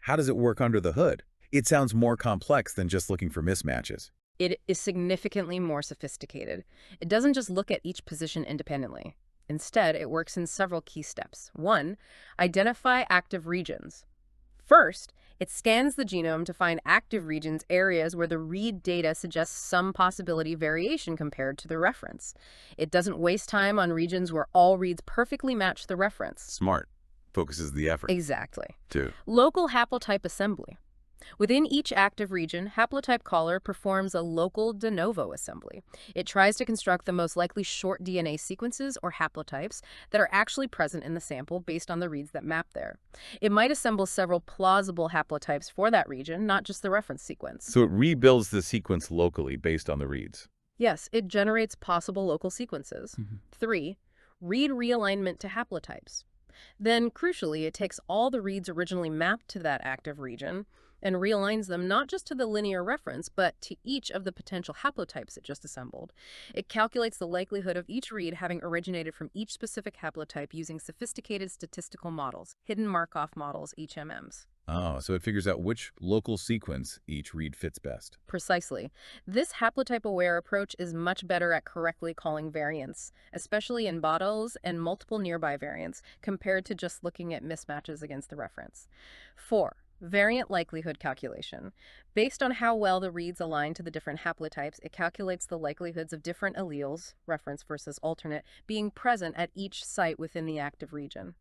How does it work under the hood? It sounds more complex than just looking for mismatches. It is significantly more sophisticated. It doesn't just look at each position independently. Instead, it works in several key steps. 1, identify active regions. First, it scans the genome to find active regions, areas where the read data suggests some possibility variation compared to the reference. It doesn't waste time on regions where all reads perfectly match the reference. Smart. Focuses the effort. Exactly. 2. Local haplotype assembly. Within each active region, haplotype caller performs a local de novo assembly. It tries to construct the most likely short DNA sequences or haplotypes that are actually present in the sample based on the reads that map there. It might assemble several plausible haplotypes for that region, not just the reference sequence. So it rebuilds the sequence locally based on the reads. Yes, it generates possible local sequences. 3, read realignment to haplotypes. Then, crucially, it takes all the reads originally mapped to that active region and realigns them not just to the linear reference, but to each of the potential haplotypes it just assembled. It calculates the likelihood of each read having originated from each specific haplotype using sophisticated statistical models, hidden Markov models, HMMs. Oh, so it figures out which local sequence each read fits best. Precisely. This haplotype-aware approach is much better at correctly calling variants, especially in bottles and multiple nearby variants, compared to just looking at mismatches against the reference. 4. Variant likelihood calculation. Based on how well the reads align to the different haplotypes, it calculates the likelihoods of different alleles, reference versus alternate, being present at each site within the active region.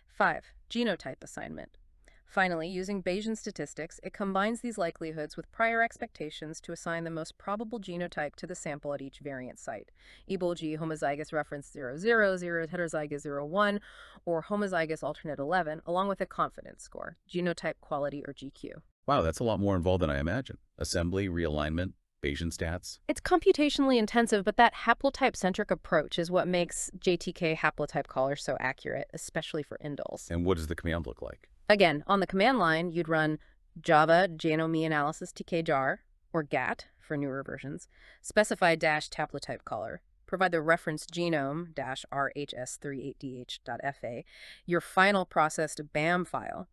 5. Genotype assignment. Finally, using Bayesian statistics, it combines these likelihoods with prior expectations to assign the most probable genotype to the sample at each variant site. EBOL-G homozygous reference 0, 0, heterozygous 0, 1, or homozygous alternate 11, along with a confidence score, genotype quality or GQ. Wow, that's a lot more involved than I imagined. Assembly, realignment, Bayesian stats. It's computationally intensive, but that haplotype-centric approach is what makes JTK haplotype callers so accurate, especially for indels. And what does the command look like? Again, on the command line, you'd run Java Genomic Analysis TK-jar, or GAT for newer versions, specify -haplotype caller, provide the reference genome-rhs38dh.fa, your final processed BAM file,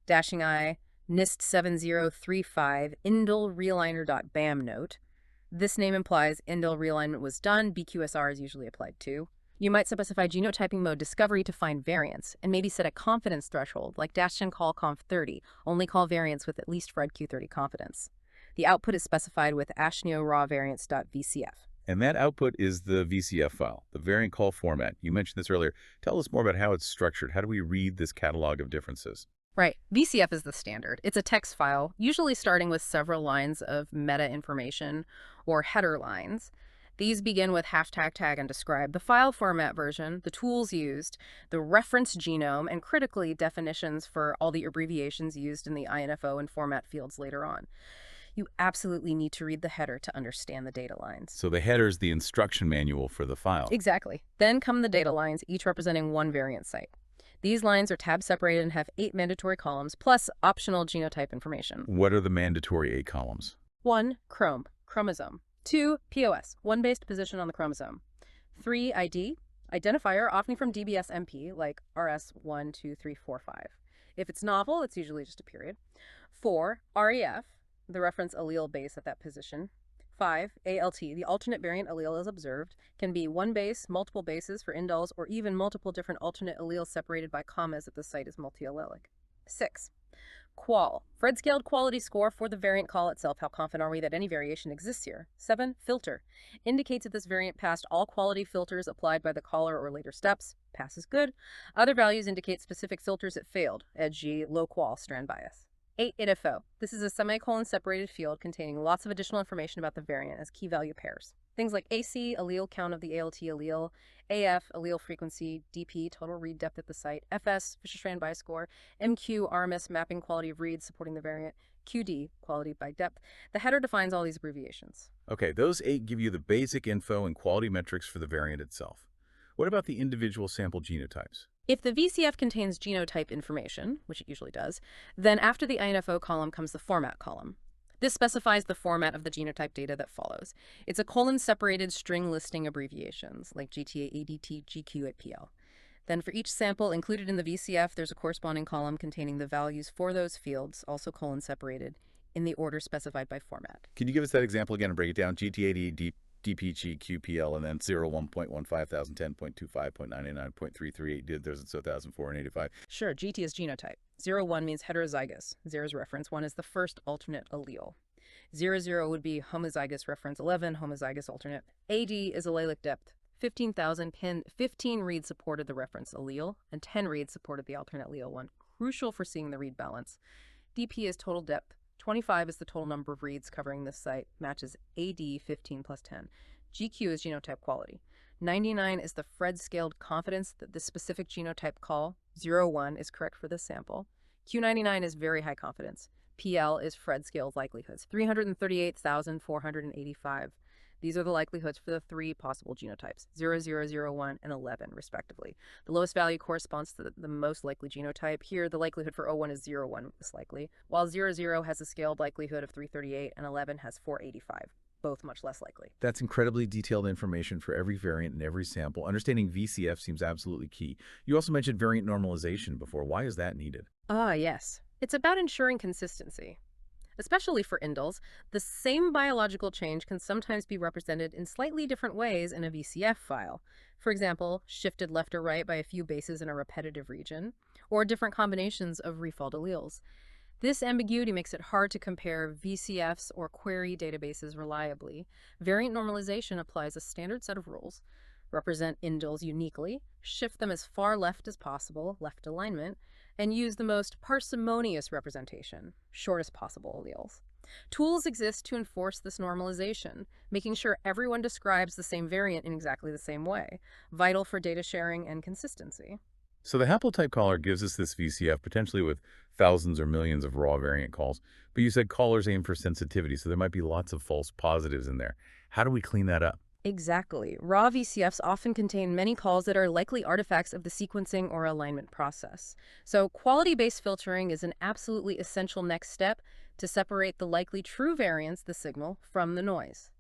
-I NIST7035 indel realigner.bam note. This name implies indel realignment was done, BQSR is usually applied too. You might specify genotyping mode discovery to find variants, and maybe set a confidence threshold, like -call conf30, only call variants with at least FredQ30 confidence. The output is specified with ashneorawvariants.vcf. And that output is the VCF file, the variant call format. You mentioned this earlier. Tell us more about how it's structured. How do we read this catalog of differences? Right. VCF is the standard. It's a text file, usually starting with several lines of meta information or header lines. These begin with hashtag, tag, and describe the file format version, the tools used, the reference genome, and critically, definitions for all the abbreviations used in the INFO and format fields later on. You absolutely need to read the header to understand the data lines. So the header is the instruction manual for the file. Exactly. Then come the data lines, each representing one variant site. These lines are tab separated and have 8 mandatory columns, plus optional genotype information. What are the mandatory 8 columns? 1. Chromosome. 2. POS, one based position on the chromosome. 3. ID, identifier, often from DBS-MP, like RS12345. If it's novel, it's usually just a period. 4. REF, the reference allele base at that position. 5. ALT, the alternate variant allele is observed, can be one base, multiple bases for indels, or even multiple different alternate alleles separated by commas if the site is multiallelic. 6. Qual, Fred-scaled quality score for the variant call itself. How confident are we that any variation exists here? 7. Filter, indicates if this variant passed all quality filters applied by the caller or later steps. Pass is good. Other values indicate specific filters it failed. Edgy, low qual, strand bias. 8. IDFO, this is a semicolon separated field containing lots of additional information about the variant as key value pairs. Things like AC, allele count of the ALT allele, AF, allele frequency, DP, total read depth at the site, FS, Fisher-Strand bias score, MQ, RMS, mapping quality of reads supporting the variant, QD, quality by depth. The header defines all these abbreviations. Okay, those 8 give you the basic info and quality metrics for the variant itself. What about the individual sample genotypes? If the VCF contains genotype information, which it usually does, then after the INFO column comes the format column. This specifies the format of the genotype data that follows. It's a colon-separated string listing abbreviations, like GTA, ADT, GQ, APL. Then for each sample included in the VCF, there's a corresponding column containing the values for those fields, also colon-separated, in the order specified by format. Can you give us that example again and break it down? GT80, DPG, QPL, and then 01.15,010.25.99.338, there's 1,485. Sure, GT is genotype. 01 means heterozygous. 0's reference 1 is the first alternate allele. 00 would be homozygous reference 11, homozygous alternate. AD is allelic depth. 15,000 pin, 15 reads supported the reference allele, and 10 reads supported the alternate allele 1. Crucial for seeing the read balance. DP is total depth. 25 is the total number of reads covering this site, matches AD 15 plus 10. GQ is genotype quality. 99 is the Fred-scaled confidence that this specific genotype call, 01, is correct for this sample. Q99 is very high confidence. PL is Fred-scaled likelihoods, 338,485. These are the likelihoods for the 3 possible genotypes, 0, 0, 0, 1, and 11, respectively. The lowest value corresponds to the most likely genotype. Here, the likelihood for 01 is 0, 1 is likely, while 0, 0 has a scaled likelihood of 338 and 11 has 485, both much less likely. That's incredibly detailed information for every variant and every sample. Understanding VCF seems absolutely key. You also mentioned variant normalization before. Why is that needed? Yes. It's about ensuring consistency. Especially for indels, the same biological change can sometimes be represented in slightly different ways in a VCF file. For example, shifted left or right by a few bases in a repetitive region, or different combinations of refold alleles. This ambiguity makes it hard to compare VCFs or query databases reliably. Variant normalization applies a standard set of rules: represent indels uniquely, shift them as far left as possible, left alignment, and use the most parsimonious representation, shortest possible alleles. Tools exist to enforce this normalization, making sure everyone describes the same variant in exactly the same way, vital for data sharing and consistency. So the haplotype caller gives us this VCF potentially with thousands or millions of raw variant calls, but you said callers aim for sensitivity, so there might be lots of false positives in there. How do we clean that up? Exactly. Raw VCFs often contain many calls that are likely artifacts of the sequencing or alignment process. So quality-based filtering is an absolutely essential next step to separate the likely true variants, the signal, from the noise.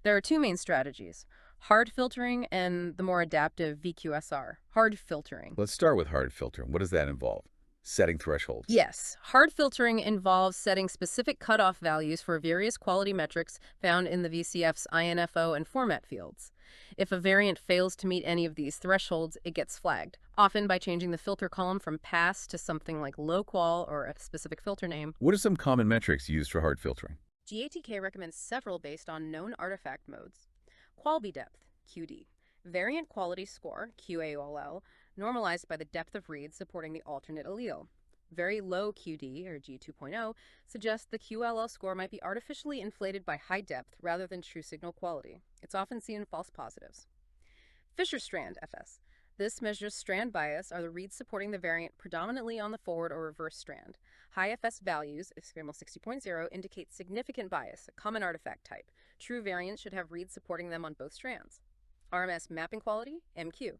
There are two main strategies: hard filtering and the more adaptive VQSR. Hard filtering. Let's start with hard filtering. What does that involve? Setting thresholds. Yes, hard filtering involves setting specific cutoff values for various quality metrics found in the VCF's INFO and format fields. If a variant fails to meet any of these thresholds, it gets flagged, often by changing the filter column from pass to something like low qual or a specific filter name. What are some common metrics used for hard filtering? GATK recommends several based on known artifact modes. Quality depth, QD. Variant quality score, QAOL, normalized by the depth of reads supporting the alternate allele. Very low QD, or G2.0, suggests the QLL score might be artificially inflated by high depth rather than true signal quality. It's often seen in false positives. Fisher strand, FS. This measures strand bias, are the reads supporting the variant predominantly on the forward or reverse strand. High FS values, Scramble 60.0, indicate significant bias, a common artifact type. True variants should have reads supporting them on both strands. RMS mapping quality, MQ.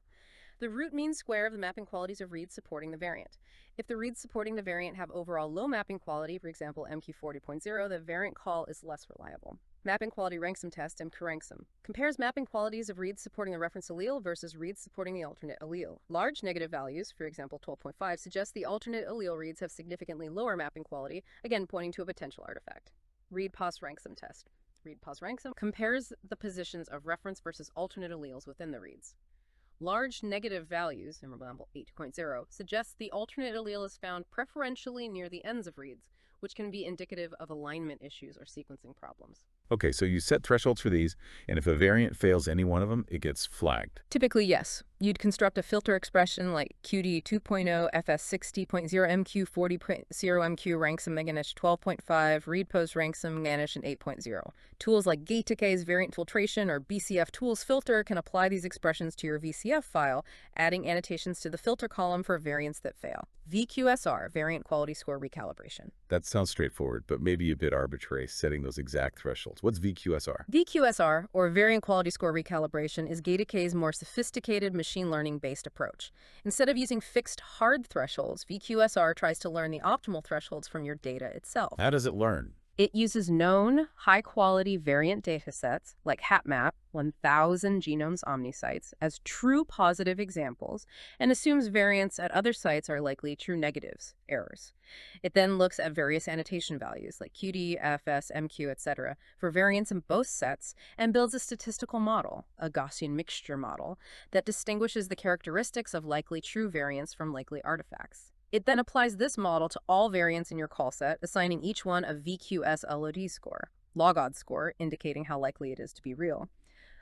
The root mean square of the mapping qualities of reads supporting the variant. If the reads supporting the variant have overall low mapping quality, for example MQ40.0, the variant call is less reliable. Mapping quality ranksum test, MQ-ranksum, compares mapping qualities of reads supporting the reference allele versus reads supporting the alternate allele. Large negative values, for example 12.5, suggest the alternate allele reads have significantly lower mapping quality, again pointing to a potential artifact. Read pos ranksum test. Read pos ranksum compares the positions of reference versus alternate alleles within the reads. Large negative values, for example 8.0, suggest the alternate allele is found preferentially near the ends of reads, which can be indicative of alignment issues or sequencing problems. Okay, so you set thresholds for these, and if a variant fails any one of them, it gets flagged. Typically, yes. You'd construct a filter expression like QD 2.0, FS 60.0, MQ 40.0, MQ ranksum Meganish 12.5, read post ranksum Ganish and 8.0. Tools like GATK's variant filtration or BCF tools filter can apply these expressions to your VCF file, adding annotations to the filter column for variants that fail. VQSR, variant quality score recalibration. That sounds straightforward, but maybe a bit arbitrary, setting those exact thresholds. What's VQSR? VQSR, or variant quality score recalibration, is GATK's more sophisticated machine learning-based approach. Instead of using fixed hard thresholds, VQSR tries to learn the optimal thresholds from your data itself. How does it learn? It uses known, high-quality variant datasets, like HapMap, 1,000 genomes omni-sites, as true positive examples, and assumes variants at other sites are likely true negatives, errors. It then looks at various annotation values, like QD, FS, MQ, etc., for variants in both sets, and builds a statistical model, a Gaussian mixture model, that distinguishes the characteristics of likely true variants from likely artifacts. It then applies this model to all variants in your call set, assigning each one a VQS LOD score, log odds score, indicating how likely it is to be real.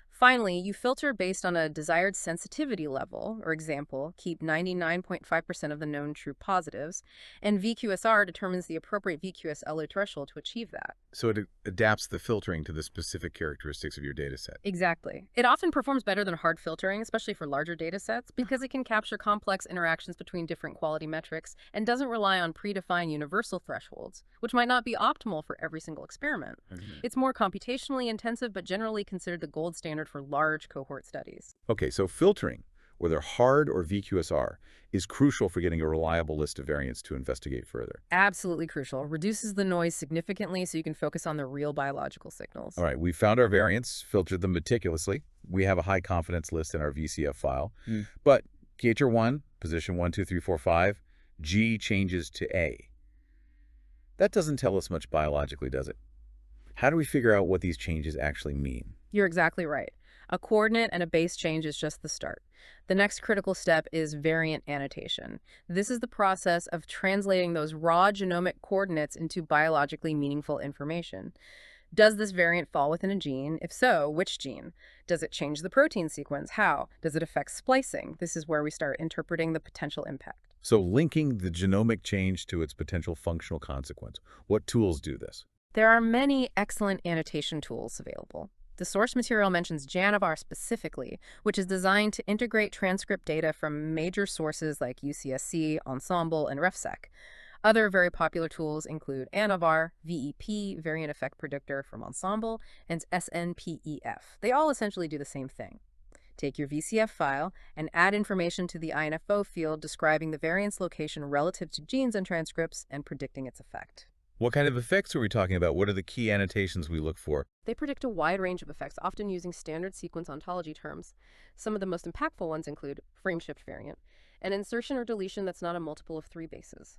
Finally, you filter based on a desired sensitivity level, or example, keep 99.5% of the known true positives, and VQSR determines the appropriate VQS LO threshold to achieve that. So it adapts the filtering to the specific characteristics of your data set. Exactly. It often performs better than hard filtering, especially for larger data sets, because it can capture complex interactions between different quality metrics and doesn't rely on predefined universal thresholds, which might not be optimal for every single experiment. It's more computationally intensive, but generally considered the gold standard for large cohort studies. Okay, so filtering, whether hard or VQSR, is crucial for getting a reliable list of variants to investigate further. Absolutely crucial. Reduces the noise significantly so you can focus on the real biological signals. All right, we found our variants, filtered them meticulously. We have a high confidence list in our VCF file. But KHR1, position 1, 2, 3, 4, 5, G changes to A. That doesn't tell us much biologically, does it? How do we figure out what these changes actually mean? You're exactly right. A coordinate and a base change is just the start. The next critical step is variant annotation. This is the process of translating those raw genomic coordinates into biologically meaningful information. Does this variant fall within a gene? If so, which gene? Does it change the protein sequence? How? Does it affect splicing? This is where we start interpreting the potential impact. So linking the genomic change to its potential functional consequence. What tools do this? There are many excellent annotation tools available. The source material mentions Janavar specifically, which is designed to integrate transcript data from major sources like UCSC, Ensemble, and RefSec. Other very popular tools include Anavar, VEP, Variant Effect Predictor from Ensemble, and SNPEF. They all essentially do the same thing. Take your VCF file and add information to the INFO field describing the variant's location relative to genes and transcripts and predicting its effect. What kind of effects are we talking about? What are the key annotations we look for? They predict a wide range of effects, often using standard sequence ontology terms. Some of the most impactful ones include frameshift variant, an insertion or deletion that's not a multiple of 3 bases.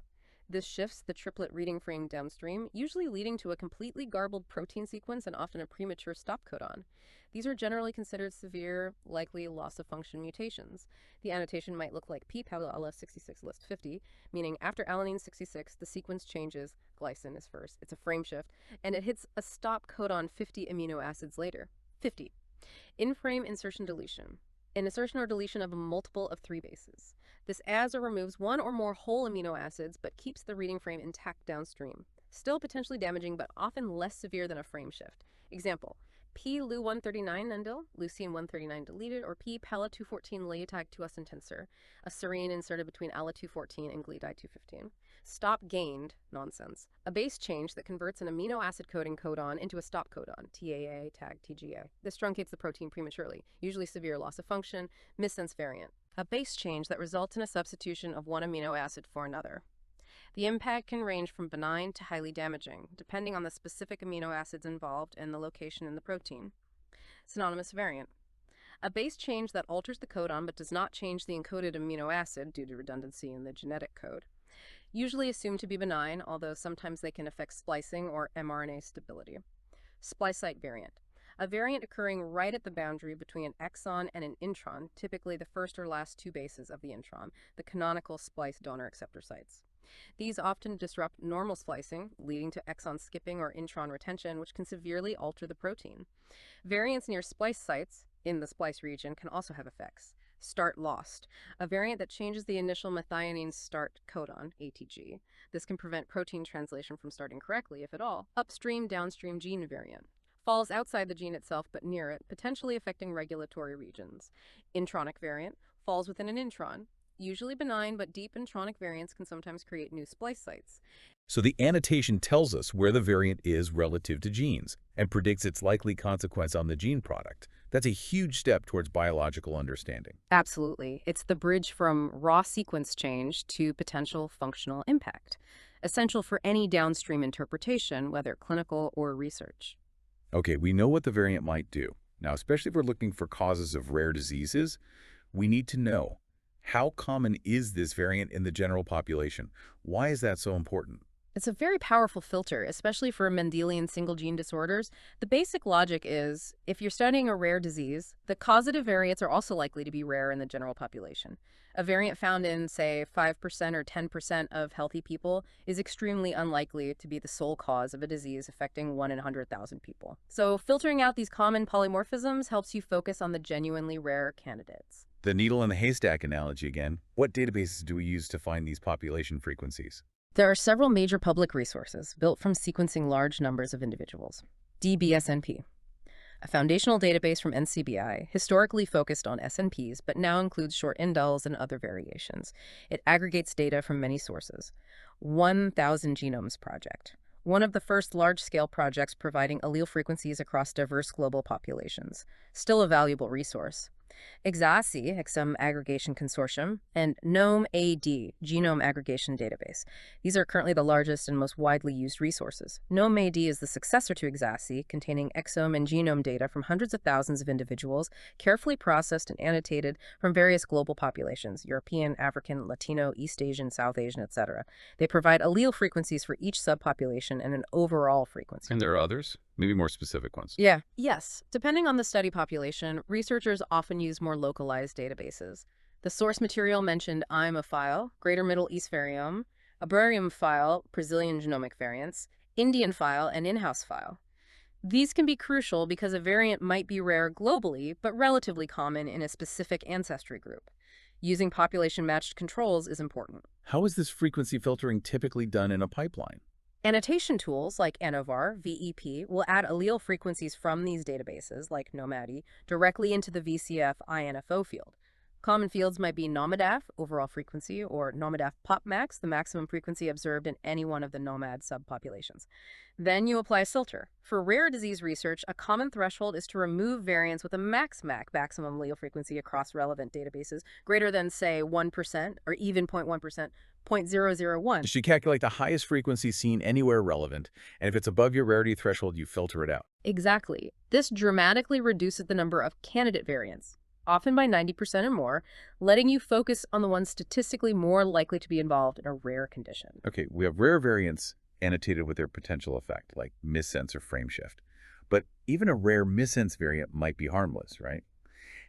This shifts the triplet reading frame downstream, usually leading to a completely garbled protein sequence and often a premature stop codon. These are generally considered severe, likely loss-of-function mutations. The annotation might look like p-pal-66 list 50, meaning after alanine 66, the sequence changes, glycine is first, it's a frameshift, and it hits a stop codon 50 amino acids later. 50. In-frame insertion deletion. An insertion or deletion of a multiple of 3 bases. This adds or removes one or more whole amino acids but keeps the reading frame intact downstream. Still potentially damaging but often less severe than a frame shift. Example, P-Lu139 nundil, leucine 139 deleted, or P-Pala214 leotag 2S intensor, a serine inserted between ALA214 and gliadi215. Stop gained, nonsense. A base change that converts an amino acid coding codon into a stop codon, TAA, tag, TGA. This truncates the protein prematurely, usually severe loss of function, missense variant. A base change that results in a substitution of one amino acid for another. The impact can range from benign to highly damaging, depending on the specific amino acids involved and the location in the protein. Synonymous variant. A base change that alters the codon but does not change the encoded amino acid due to redundancy in the genetic code. Usually assumed to be benign, although sometimes they can affect splicing or mRNA stability. Splice site variant. A variant occurring right at the boundary between an exon and an intron, typically the first or last 2 bases of the intron, the canonical splice donor acceptor sites. These often disrupt normal splicing, leading to exon skipping or intron retention, which can severely alter the protein. Variants near splice sites in the splice region can also have effects. Start lost, a variant that changes the initial methionine start codon, ATG. This can prevent protein translation from starting correctly, if at all. Upstream-downstream gene variant. Falls outside the gene itself but near it, potentially affecting regulatory regions. Intronic variant. Falls within an intron. Usually benign, but deep intronic variants can sometimes create new splice sites. So the annotation tells us where the variant is relative to genes and predicts its likely consequence on the gene product. That's a huge step towards biological understanding. Absolutely. It's the bridge from raw sequence change to potential functional impact, essential for any downstream interpretation, whether clinical or research. Okay, we know what the variant might do. Now, especially if we're looking for causes of rare diseases, we need to know, how common is this variant in the general population? Why is that so important? It's a very powerful filter, especially for Mendelian single-gene disorders. The basic logic is, if you're studying a rare disease, the causative variants are also likely to be rare in the general population. A variant found in, say, 5% or 10% of healthy people is extremely unlikely to be the sole cause of a disease affecting 1 in 100,000 people. So filtering out these common polymorphisms helps you focus on the genuinely rare candidates. The needle in the haystack analogy again. What databases do we use to find these population frequencies? There are several major public resources built from sequencing large numbers of individuals. DBSNP, a foundational database from NCBI, historically focused on SNPs, but now includes short indels and other variations. It aggregates data from many sources. 1,000 Genomes Project, one of the first large-scale projects providing allele frequencies across diverse global populations. Still a valuable resource. EXACI, Exome Aggregation Consortium, and GNOME-AD, Genome Aggregation Database. These are currently the largest and most widely used resources. GNOME-AD is the successor to EXACI, containing exome and genome data from hundreds of thousands of individuals, carefully processed and annotated from various global populations, European, African, Latino, East Asian, South Asian, etc. They provide allele frequencies for each subpopulation and an overall frequency. And there are others? Maybe more specific ones. Yeah. Yes. Depending on the study population, researchers often use more localized databases. The source material mentioned IMA file, Greater Middle East Variome, Abrarium file, Brazilian genomic variants, Indian file, and in-house file. These can be crucial because a variant might be rare globally, but relatively common in a specific ancestry group. Using population-matched controls is important. How is this frequency filtering typically done in a pipeline? Annotation tools like ANNOVAR, VEP, will add allele frequencies from these databases, like GNOMADI, directly into the VCF INFO field. Common fields might be NOMADAF, overall frequency, or NOMADAF POPMAX, the maximum frequency observed in any one of the NOMAD subpopulations. Then you apply a filter. For rare disease research, a common threshold is to remove variants with a maximum allele frequency across relevant databases greater than, say, 1% or even 0.1%. 0.001. You calculate the highest frequency seen anywhere relevant, and if it's above your rarity threshold, you filter it out. Exactly. This dramatically reduces the number of candidate variants, often by 90% or more, letting you focus on the ones statistically more likely to be involved in a rare condition. Okay, we have rare variants annotated with their potential effect, like missense or frame shift. But even a rare missense variant might be harmless, right?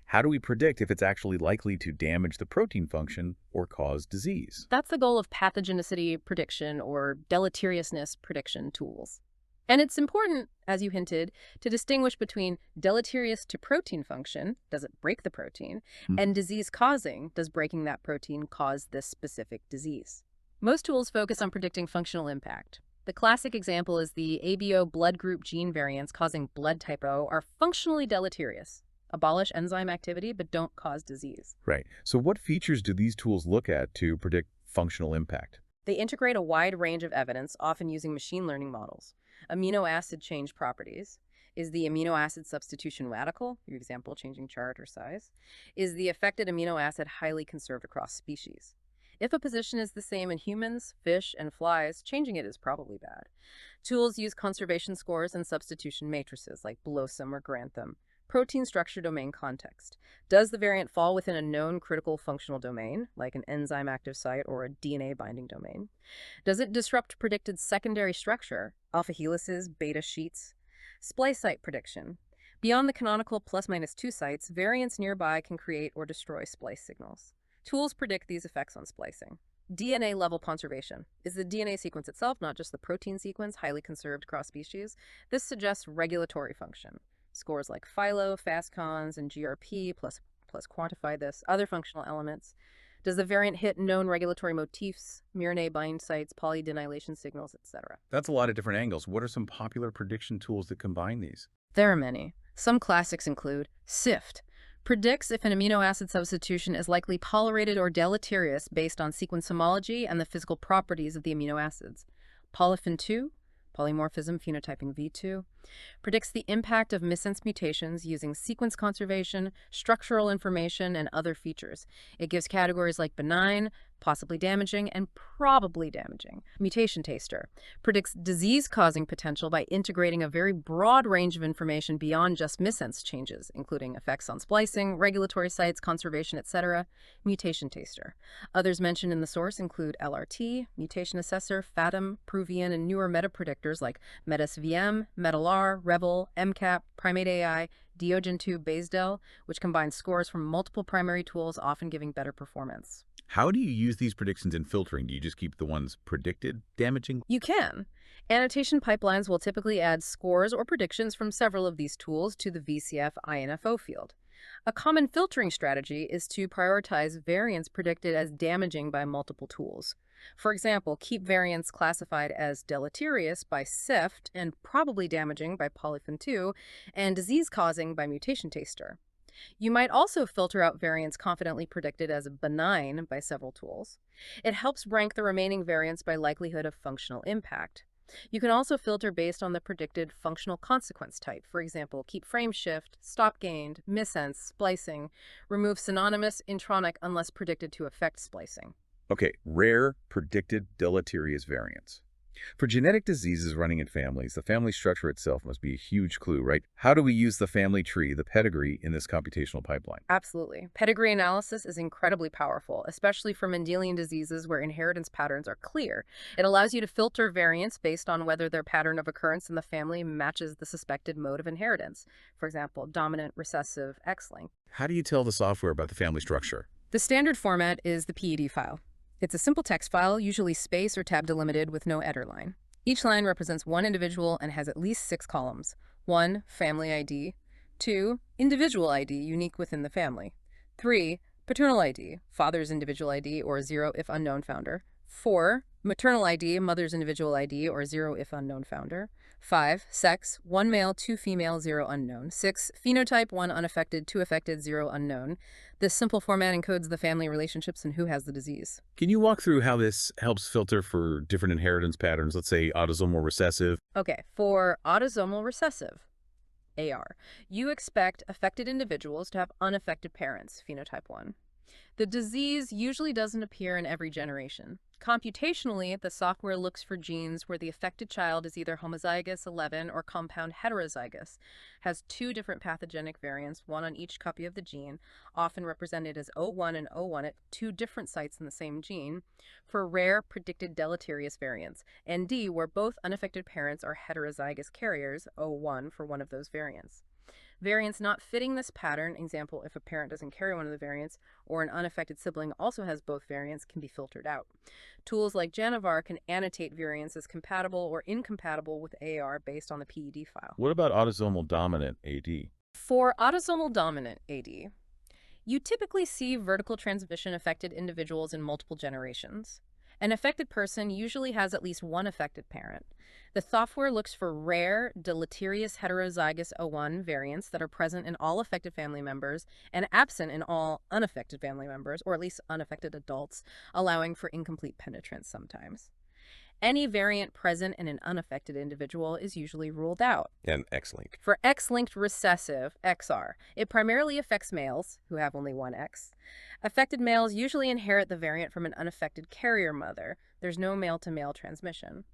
How do we predict if it's actually likely to damage the protein function or cause disease? That's the goal of pathogenicity prediction or deleteriousness prediction tools. And it's important, as you hinted, to distinguish between deleterious to protein function, does it break the protein, and disease-causing, does breaking that protein cause this specific disease. Most tools focus on predicting functional impact. The classic example is the ABO blood group gene variants causing blood type O are functionally deleterious. Abolish enzyme activity, but don't cause disease. Right. So what features do these tools look at to predict functional impact? They integrate a wide range of evidence, often using machine learning models. Amino acid change properties. Is the amino acid substitution radical? Your example, changing chart or size. Is the affected amino acid highly conserved across species? If a position is the same in humans, fish, and flies, changing it is probably bad. Tools use conservation scores and substitution matrices like BLOSUM or Grantham. Protein structure domain context. Does the variant fall within a known critical functional domain, like an enzyme active site or a DNA binding domain? Does it disrupt predicted secondary structure, alpha helices, beta sheets? Splice site prediction. Beyond the canonical ±2 sites, variants nearby can create or destroy splice signals. Tools predict these effects on splicing. DNA level conservation. Is the DNA sequence itself, not just the protein sequence, highly conserved across species? This suggests regulatory function. Scores like PHILO, FASTCONS, and GRP plus quantify this. Other functional elements. Does the variant hit known regulatory motifs, miRNA bind sites, polydenylation signals, etc.? That's a lot of different angles. What are some popular prediction tools that combine these? There are many. Some classics include SIFT. Predicts if an amino acid substitution is likely tolerated or deleterious based on sequence homology and the physical properties of the amino acids. Polyphen-2. Polymorphism phenotyping V2, predicts the impact of missense mutations using sequence conservation, structural information, and other features. It gives categories like benign, possibly damaging, and probably damaging. Mutation taster predicts disease-causing potential by integrating a very broad range of information beyond just missense changes, including effects on splicing, regulatory sites, conservation, etc. Mutation taster. Others mentioned in the source include LRT, mutation assessor, FATM, Pruvian, and newer meta-predictors like METIS-VM, METALR, REVEL, MCAP, Primate AI, Diogen2 Basedel, which combines scores from multiple primary tools, often giving better performance. How do you use these predictions in filtering? Do you just keep the ones predicted damaging? You can. Annotation pipelines will typically add scores or predictions from several of these tools to the VCF INFO field. A common filtering strategy is to prioritize variants predicted as damaging by multiple tools. For example, keep variants classified as deleterious by SIFT and probably damaging by Polyphen-2 and disease-causing by mutation taster. You might also filter out variants confidently predicted as benign by several tools. It helps rank the remaining variants by likelihood of functional impact. You can also filter based on the predicted functional consequence type. For example, keep frame shift, stop gained, missense, splicing, remove synonymous, intronic unless predicted to affect splicing. Okay, rare predicted deleterious variants. For genetic diseases running in families, the family structure itself must be a huge clue, right? How do we use the family tree, the pedigree, in this computational pipeline? Absolutely. Pedigree analysis is incredibly powerful, especially for Mendelian diseases where inheritance patterns are clear. It allows you to filter variants based on whether their pattern of occurrence in the family matches the suspected mode of inheritance. For example, dominant, recessive, X-linked. How do you tell the software about the family structure? The standard format is the PED file. It's a simple text file, usually space or tab delimited with no header line. Each line represents one individual and has at least 6 columns. 1. Family ID. 2. Individual ID, unique within the family. 3. Paternal ID, father's individual ID or 0 if unknown founder. 4. Maternal ID, mother's individual ID or 0 if unknown founder. 5. Sex, 1 male, 2 female, 0 unknown. 6. Phenotype, 1 unaffected, 2 affected, 0 unknown. This simple format encodes the family relationships and who has the disease. Can you walk through how this helps filter for different inheritance patterns, let's say autosomal recessive? Okay, for autosomal recessive, AR, you expect affected individuals to have unaffected parents, phenotype 1. The disease usually doesn't appear in every generation. Computationally, the software looks for genes where the affected child is either homozygous 11 or compound heterozygous, has 2 different pathogenic variants, one on each copy of the gene, often represented as O1 and O1 at 2 different sites in the same gene, for rare predicted deleterious variants, and D, where both unaffected parents are heterozygous carriers, O1 for one of those variants. Variants not fitting this pattern, example, if a parent doesn't carry one of the variants or an unaffected sibling also has both variants, can be filtered out. Tools like Janavar can annotate variants as compatible or incompatible with AR based on the PED file. What about autosomal dominant AD? For autosomal dominant AD, you typically see vertical transmission affected individuals in multiple generations. An affected person usually has at least one affected parent. The software looks for rare, deleterious heterozygous O1 variants that are present in all affected family members and absent in all unaffected family members, or at least unaffected adults, allowing for incomplete penetrance sometimes. Any variant present in an unaffected individual is usually ruled out. And X-link. For X-linked recessive, XR, it primarily affects males, who have only one X. Affected males usually inherit the variant from an unaffected carrier mother. There's no male-to-male transmission.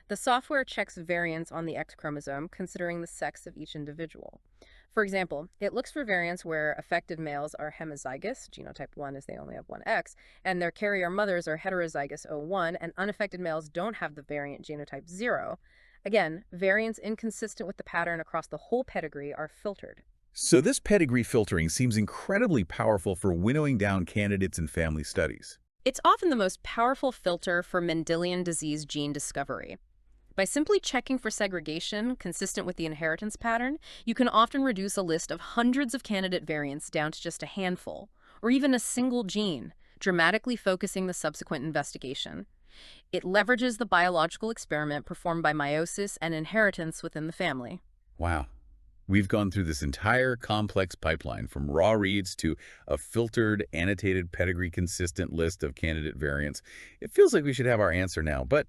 The software checks variants on the X chromosome, considering the sex of each individual. For example, it looks for variants where affected males are homozygous, genotype 1 as they only have one X, and their carrier mothers are heterozygous O1, and unaffected males don't have the variant genotype 0. Again, variants inconsistent with the pattern across the whole pedigree are filtered. So this pedigree filtering seems incredibly powerful for winnowing down candidates in family studies. It's often the most powerful filter for Mendelian disease gene discovery. By simply checking for segregation consistent with the inheritance pattern, you can often reduce a list of hundreds of candidate variants down to just a handful, or even a single gene, dramatically focusing the subsequent investigation. It leverages the biological experiment performed by meiosis and inheritance within the family. Wow. We've gone through this entire complex pipeline from raw reads to a filtered, annotated, pedigree-consistent list of candidate variants. It feels like we should have our answer now, but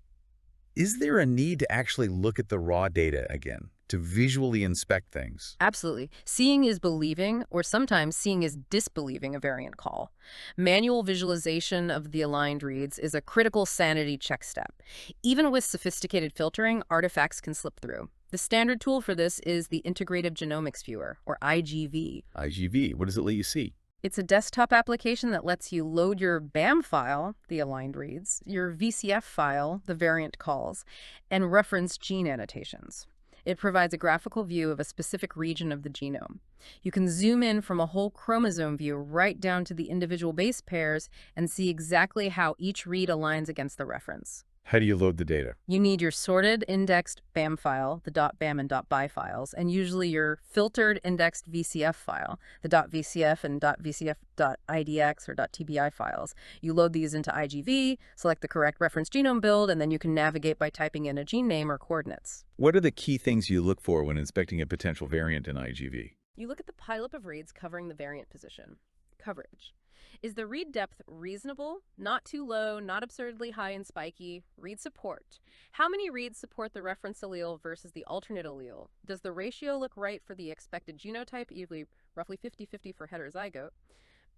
is there a need to actually look at the raw data again, to visually inspect things? Absolutely. Seeing is believing, or sometimes seeing is disbelieving a variant call. Manual visualization of the aligned reads is a critical sanity check step. Even with sophisticated filtering, artifacts can slip through. The standard tool for this is the Integrative Genomics Viewer, or IGV. IGV, what does it let you see? It's a desktop application that lets you load your BAM file, the aligned reads, your VCF file, the variant calls, and reference gene annotations. It provides a graphical view of a specific region of the genome. You can zoom in from a whole chromosome view right down to the individual base pairs and see exactly how each read aligns against the reference. How do you load the data? You need your sorted indexed BAM file, the .bam and .by files, and usually your filtered indexed VCF file, the .vcf and .vcf.idx or .tbi files. You load these into IGV, select the correct reference genome build, and then you can navigate by typing in a gene name or coordinates. What are the key things you look for when inspecting a potential variant in IGV? You look at the pileup of reads covering the variant position. Coverage. Is the read depth reasonable? Not too low, not absurdly high and spiky. Read support. How many reads support the reference allele versus the alternate allele? Does the ratio look right for the expected genotype, usually roughly 50-50 for heterozygote?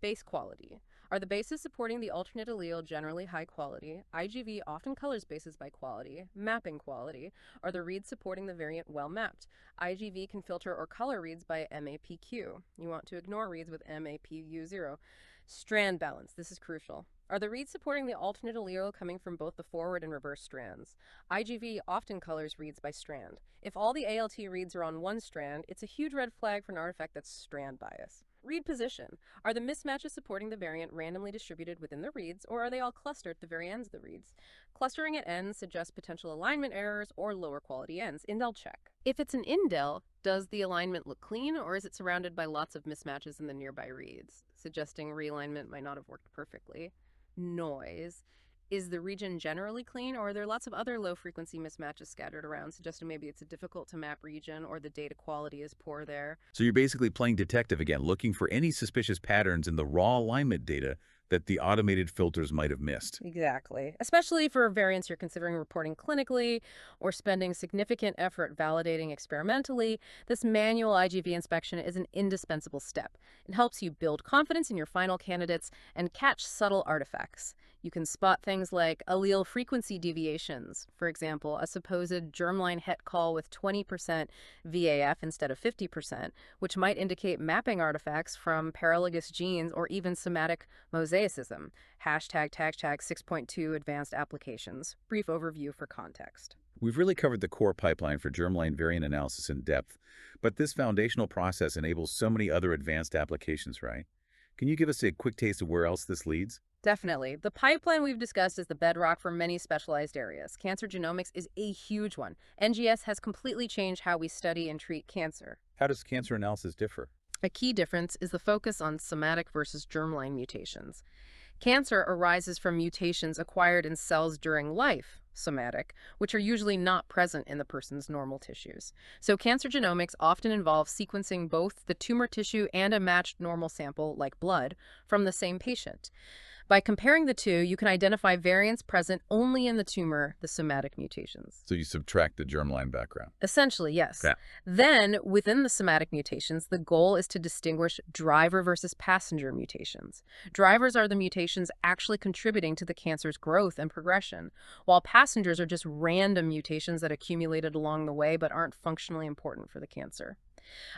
Base quality. Are the bases supporting the alternate allele generally high quality? IGV often colors bases by quality. Mapping quality. Are the reads supporting the variant well mapped? IGV can filter or color reads by MAPQ. You want to ignore reads with MAPU0. Strand balance. This is crucial. Are the reads supporting the alternate allele coming from both the forward and reverse strands? IGV often colors reads by strand. If all the ALT reads are on one strand, it's a huge red flag for an artifact that's strand bias. Read position. Are the mismatches supporting the variant randomly distributed within the reads, or are they all clustered at the very ends of the reads? Clustering at ends suggests potential alignment errors or lower quality ends. Indel check. If it's an indel, does the alignment look clean, or is it surrounded by lots of mismatches in the nearby reads, suggesting realignment might not have worked perfectly? Noise. Is the region generally clean, or are there lots of other low-frequency mismatches scattered around, suggesting maybe it's a difficult-to-map region or the data quality is poor there? So you're basically playing detective again, looking for any suspicious patterns in the raw alignment data that the automated filters might have missed. Exactly. Especially for variants you're considering reporting clinically or spending significant effort validating experimentally, this manual IGV inspection is an indispensable step. It helps you build confidence in your final candidates and catch subtle artifacts. You can spot things like allele frequency deviations, for example, a supposed germline het call with 20% VAF instead of 50%, which might indicate mapping artifacts from paralogous genes or even somatic mosaicism. Hashtag 6.2 advanced applications. Brief overview for context. We've really covered the core pipeline for germline variant analysis in depth, but this foundational process enables so many other advanced applications, right? Can you give us a quick taste of where else this leads? Definitely. The pipeline we've discussed is the bedrock for many specialized areas. Cancer genomics is a huge one. NGS has completely changed how we study and treat cancer. How does cancer analysis differ? A key difference is the focus on somatic versus germline mutations. Cancer arises from mutations acquired in cells during life, somatic, which are usually not present in the person's normal tissues. So cancer genomics often involves sequencing both the tumor tissue and a matched normal sample, like blood, from the same patient. By comparing the two, you can identify variants present only in the tumor, the somatic mutations. So you subtract the germline background. Essentially, yes. Yeah. Then, within the somatic mutations, the goal is to distinguish driver versus passenger mutations. Drivers are the mutations actually contributing to the cancer's growth and progression, while passengers are just random mutations that accumulated along the way but aren't functionally important for the cancer.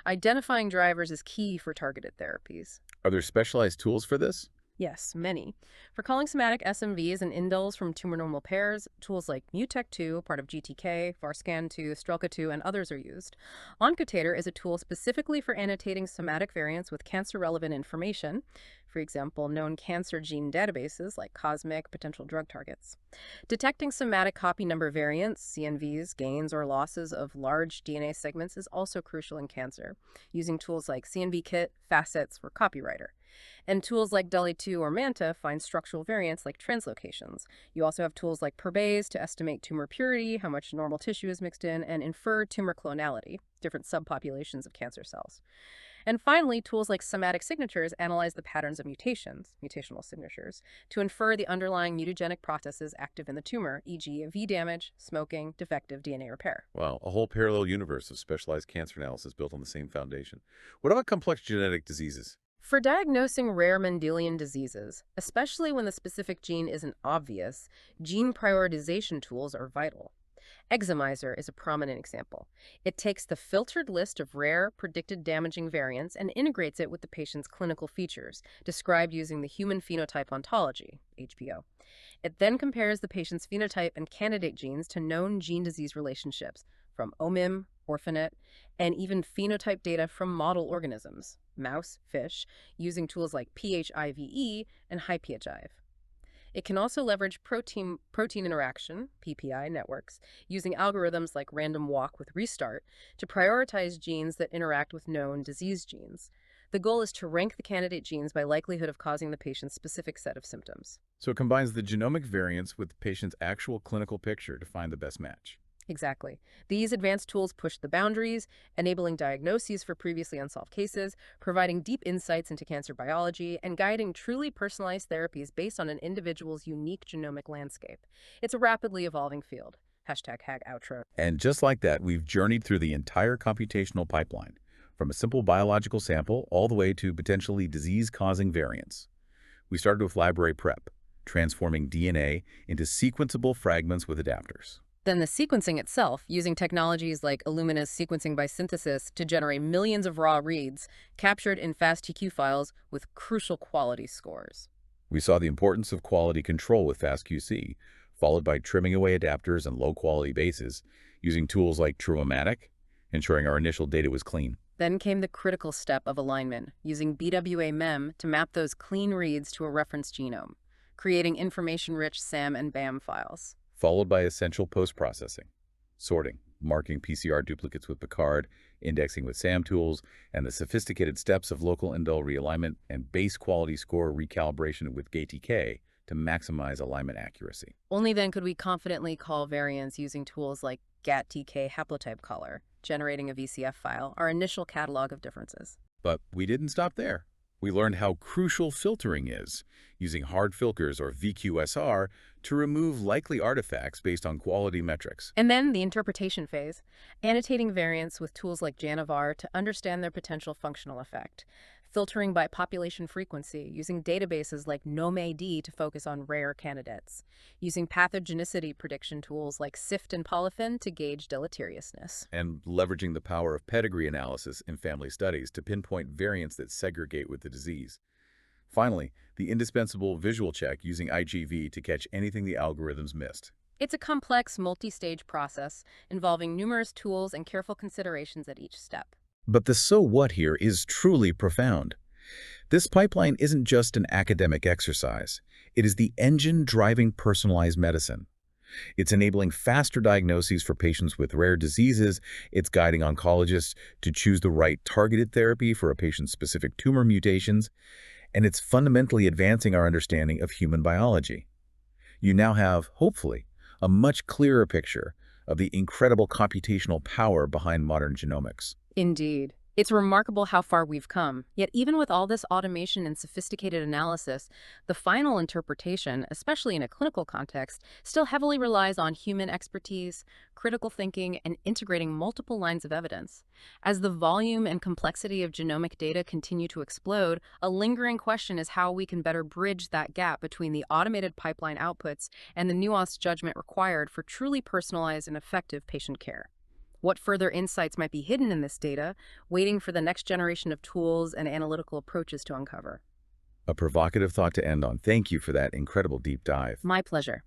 Identifying drivers is key for targeted therapies. Are there specialized tools for this? Yes, many. For calling somatic SMVs and indels from tumor normal pairs, tools like MuTech2, part of GTK, VARSCAN2, Strelka2, and others are used. Oncotator is a tool specifically for annotating somatic variants with cancer-relevant information, for example, known cancer gene databases like COSMIC, potential drug targets. Detecting somatic copy number variants, CNVs, gains, or losses of large DNA segments is also crucial in cancer, using tools like CNV-KIT, Facets for copywriter. And tools like DALI2 or MANTA find structural variants like translocations. You also have tools like PERBASE to estimate tumor purity, how much normal tissue is mixed in, and infer tumor clonality, different subpopulations of cancer cells. And finally, tools like somatic signatures analyze the patterns of mutations, mutational signatures, to infer the underlying mutagenic processes active in the tumor, e.g. V damage, smoking, defective DNA repair. Wow, a whole parallel universe of specialized cancer analysis built on the same foundation. What about complex genetic diseases? For diagnosing rare Mendelian diseases, especially when the specific gene isn't obvious, gene prioritization tools are vital. Exomizer is a prominent example. It takes the filtered list of rare, predicted damaging variants and integrates it with the patient's clinical features, described using the Human Phenotype Ontology, HPO. It then compares the patient's phenotype and candidate genes to known gene-disease relationships from OMIM, orphanet, and even phenotype data from model organisms, mouse, fish, using tools like PHIVE and HiPHIVE. It can also leverage protein interaction, PPI networks, using algorithms like random walk with restart to prioritize genes that interact with known disease genes. The goal is to rank the candidate genes by likelihood of causing the patient's specific set of symptoms. So it combines the genomic variants with the patient's actual clinical picture to find the best match. Exactly. These advanced tools push the boundaries, enabling diagnoses for previously unsolved cases, providing deep insights into cancer biology, and guiding truly personalized therapies based on an individual's unique genomic landscape. It's a rapidly evolving field. Hashtag hag outro. And just like that, we've journeyed through the entire computational pipeline, from a simple biological sample all the way to potentially disease-causing variants. We started with library prep, transforming DNA into sequenceable fragments with adapters. Then the sequencing itself, using technologies like Illumina's sequencing by synthesis to generate millions of raw reads captured in FastTQ files with crucial quality scores. We saw the importance of quality control with FastQC, followed by trimming away adapters and low-quality bases, using tools like Truomatic, ensuring our initial data was clean. Then came the critical step of alignment, using BWA-MEM to map those clean reads to a reference genome, creating information-rich SAM and BAM files. Followed by essential post-processing, sorting, marking PCR duplicates with Picard, indexing with SAM tools, and the sophisticated steps of local indel realignment and base quality score recalibration with GATK to maximize alignment accuracy. Only then could we confidently call variants using tools like GATTK haplotype caller, generating a VCF file, our initial catalog of differences. But we didn't stop there. We learned how crucial filtering is, using hard filters or VQSR to remove likely artifacts based on quality metrics. And then the interpretation phase, annotating variants with tools like Janavar to understand their potential functional effect, filtering by population frequency, using databases like NOMAD to focus on rare candidates, using pathogenicity prediction tools like SIFT and Polyphen to gauge deleteriousness. And leveraging the power of pedigree analysis in family studies to pinpoint variants that segregate with the disease. Finally, the indispensable visual check using IGV to catch anything the algorithms missed. It's a complex, multi-stage process involving numerous tools and careful considerations at each step. But the so what here is truly profound. This pipeline isn't just an academic exercise. It is the engine driving personalized medicine. It's enabling faster diagnoses for patients with rare diseases. It's guiding oncologists to choose the right targeted therapy for a patient's specific tumor mutations. And it's fundamentally advancing our understanding of human biology. You now have, hopefully, a much clearer picture of the incredible computational power behind modern genomics. Indeed. It's remarkable how far we've come. Yet even with all this automation and sophisticated analysis, the final interpretation, especially in a clinical context, still heavily relies on human expertise, critical thinking, and integrating multiple lines of evidence. As the volume and complexity of genomic data continue to explode, a lingering question is how we can better bridge that gap between the automated pipeline outputs and the nuanced judgment required for truly personalized and effective patient care. What further insights might be hidden in this data, waiting for the next generation of tools and analytical approaches to uncover? A provocative thought to end on. Thank you for that incredible deep dive. My pleasure.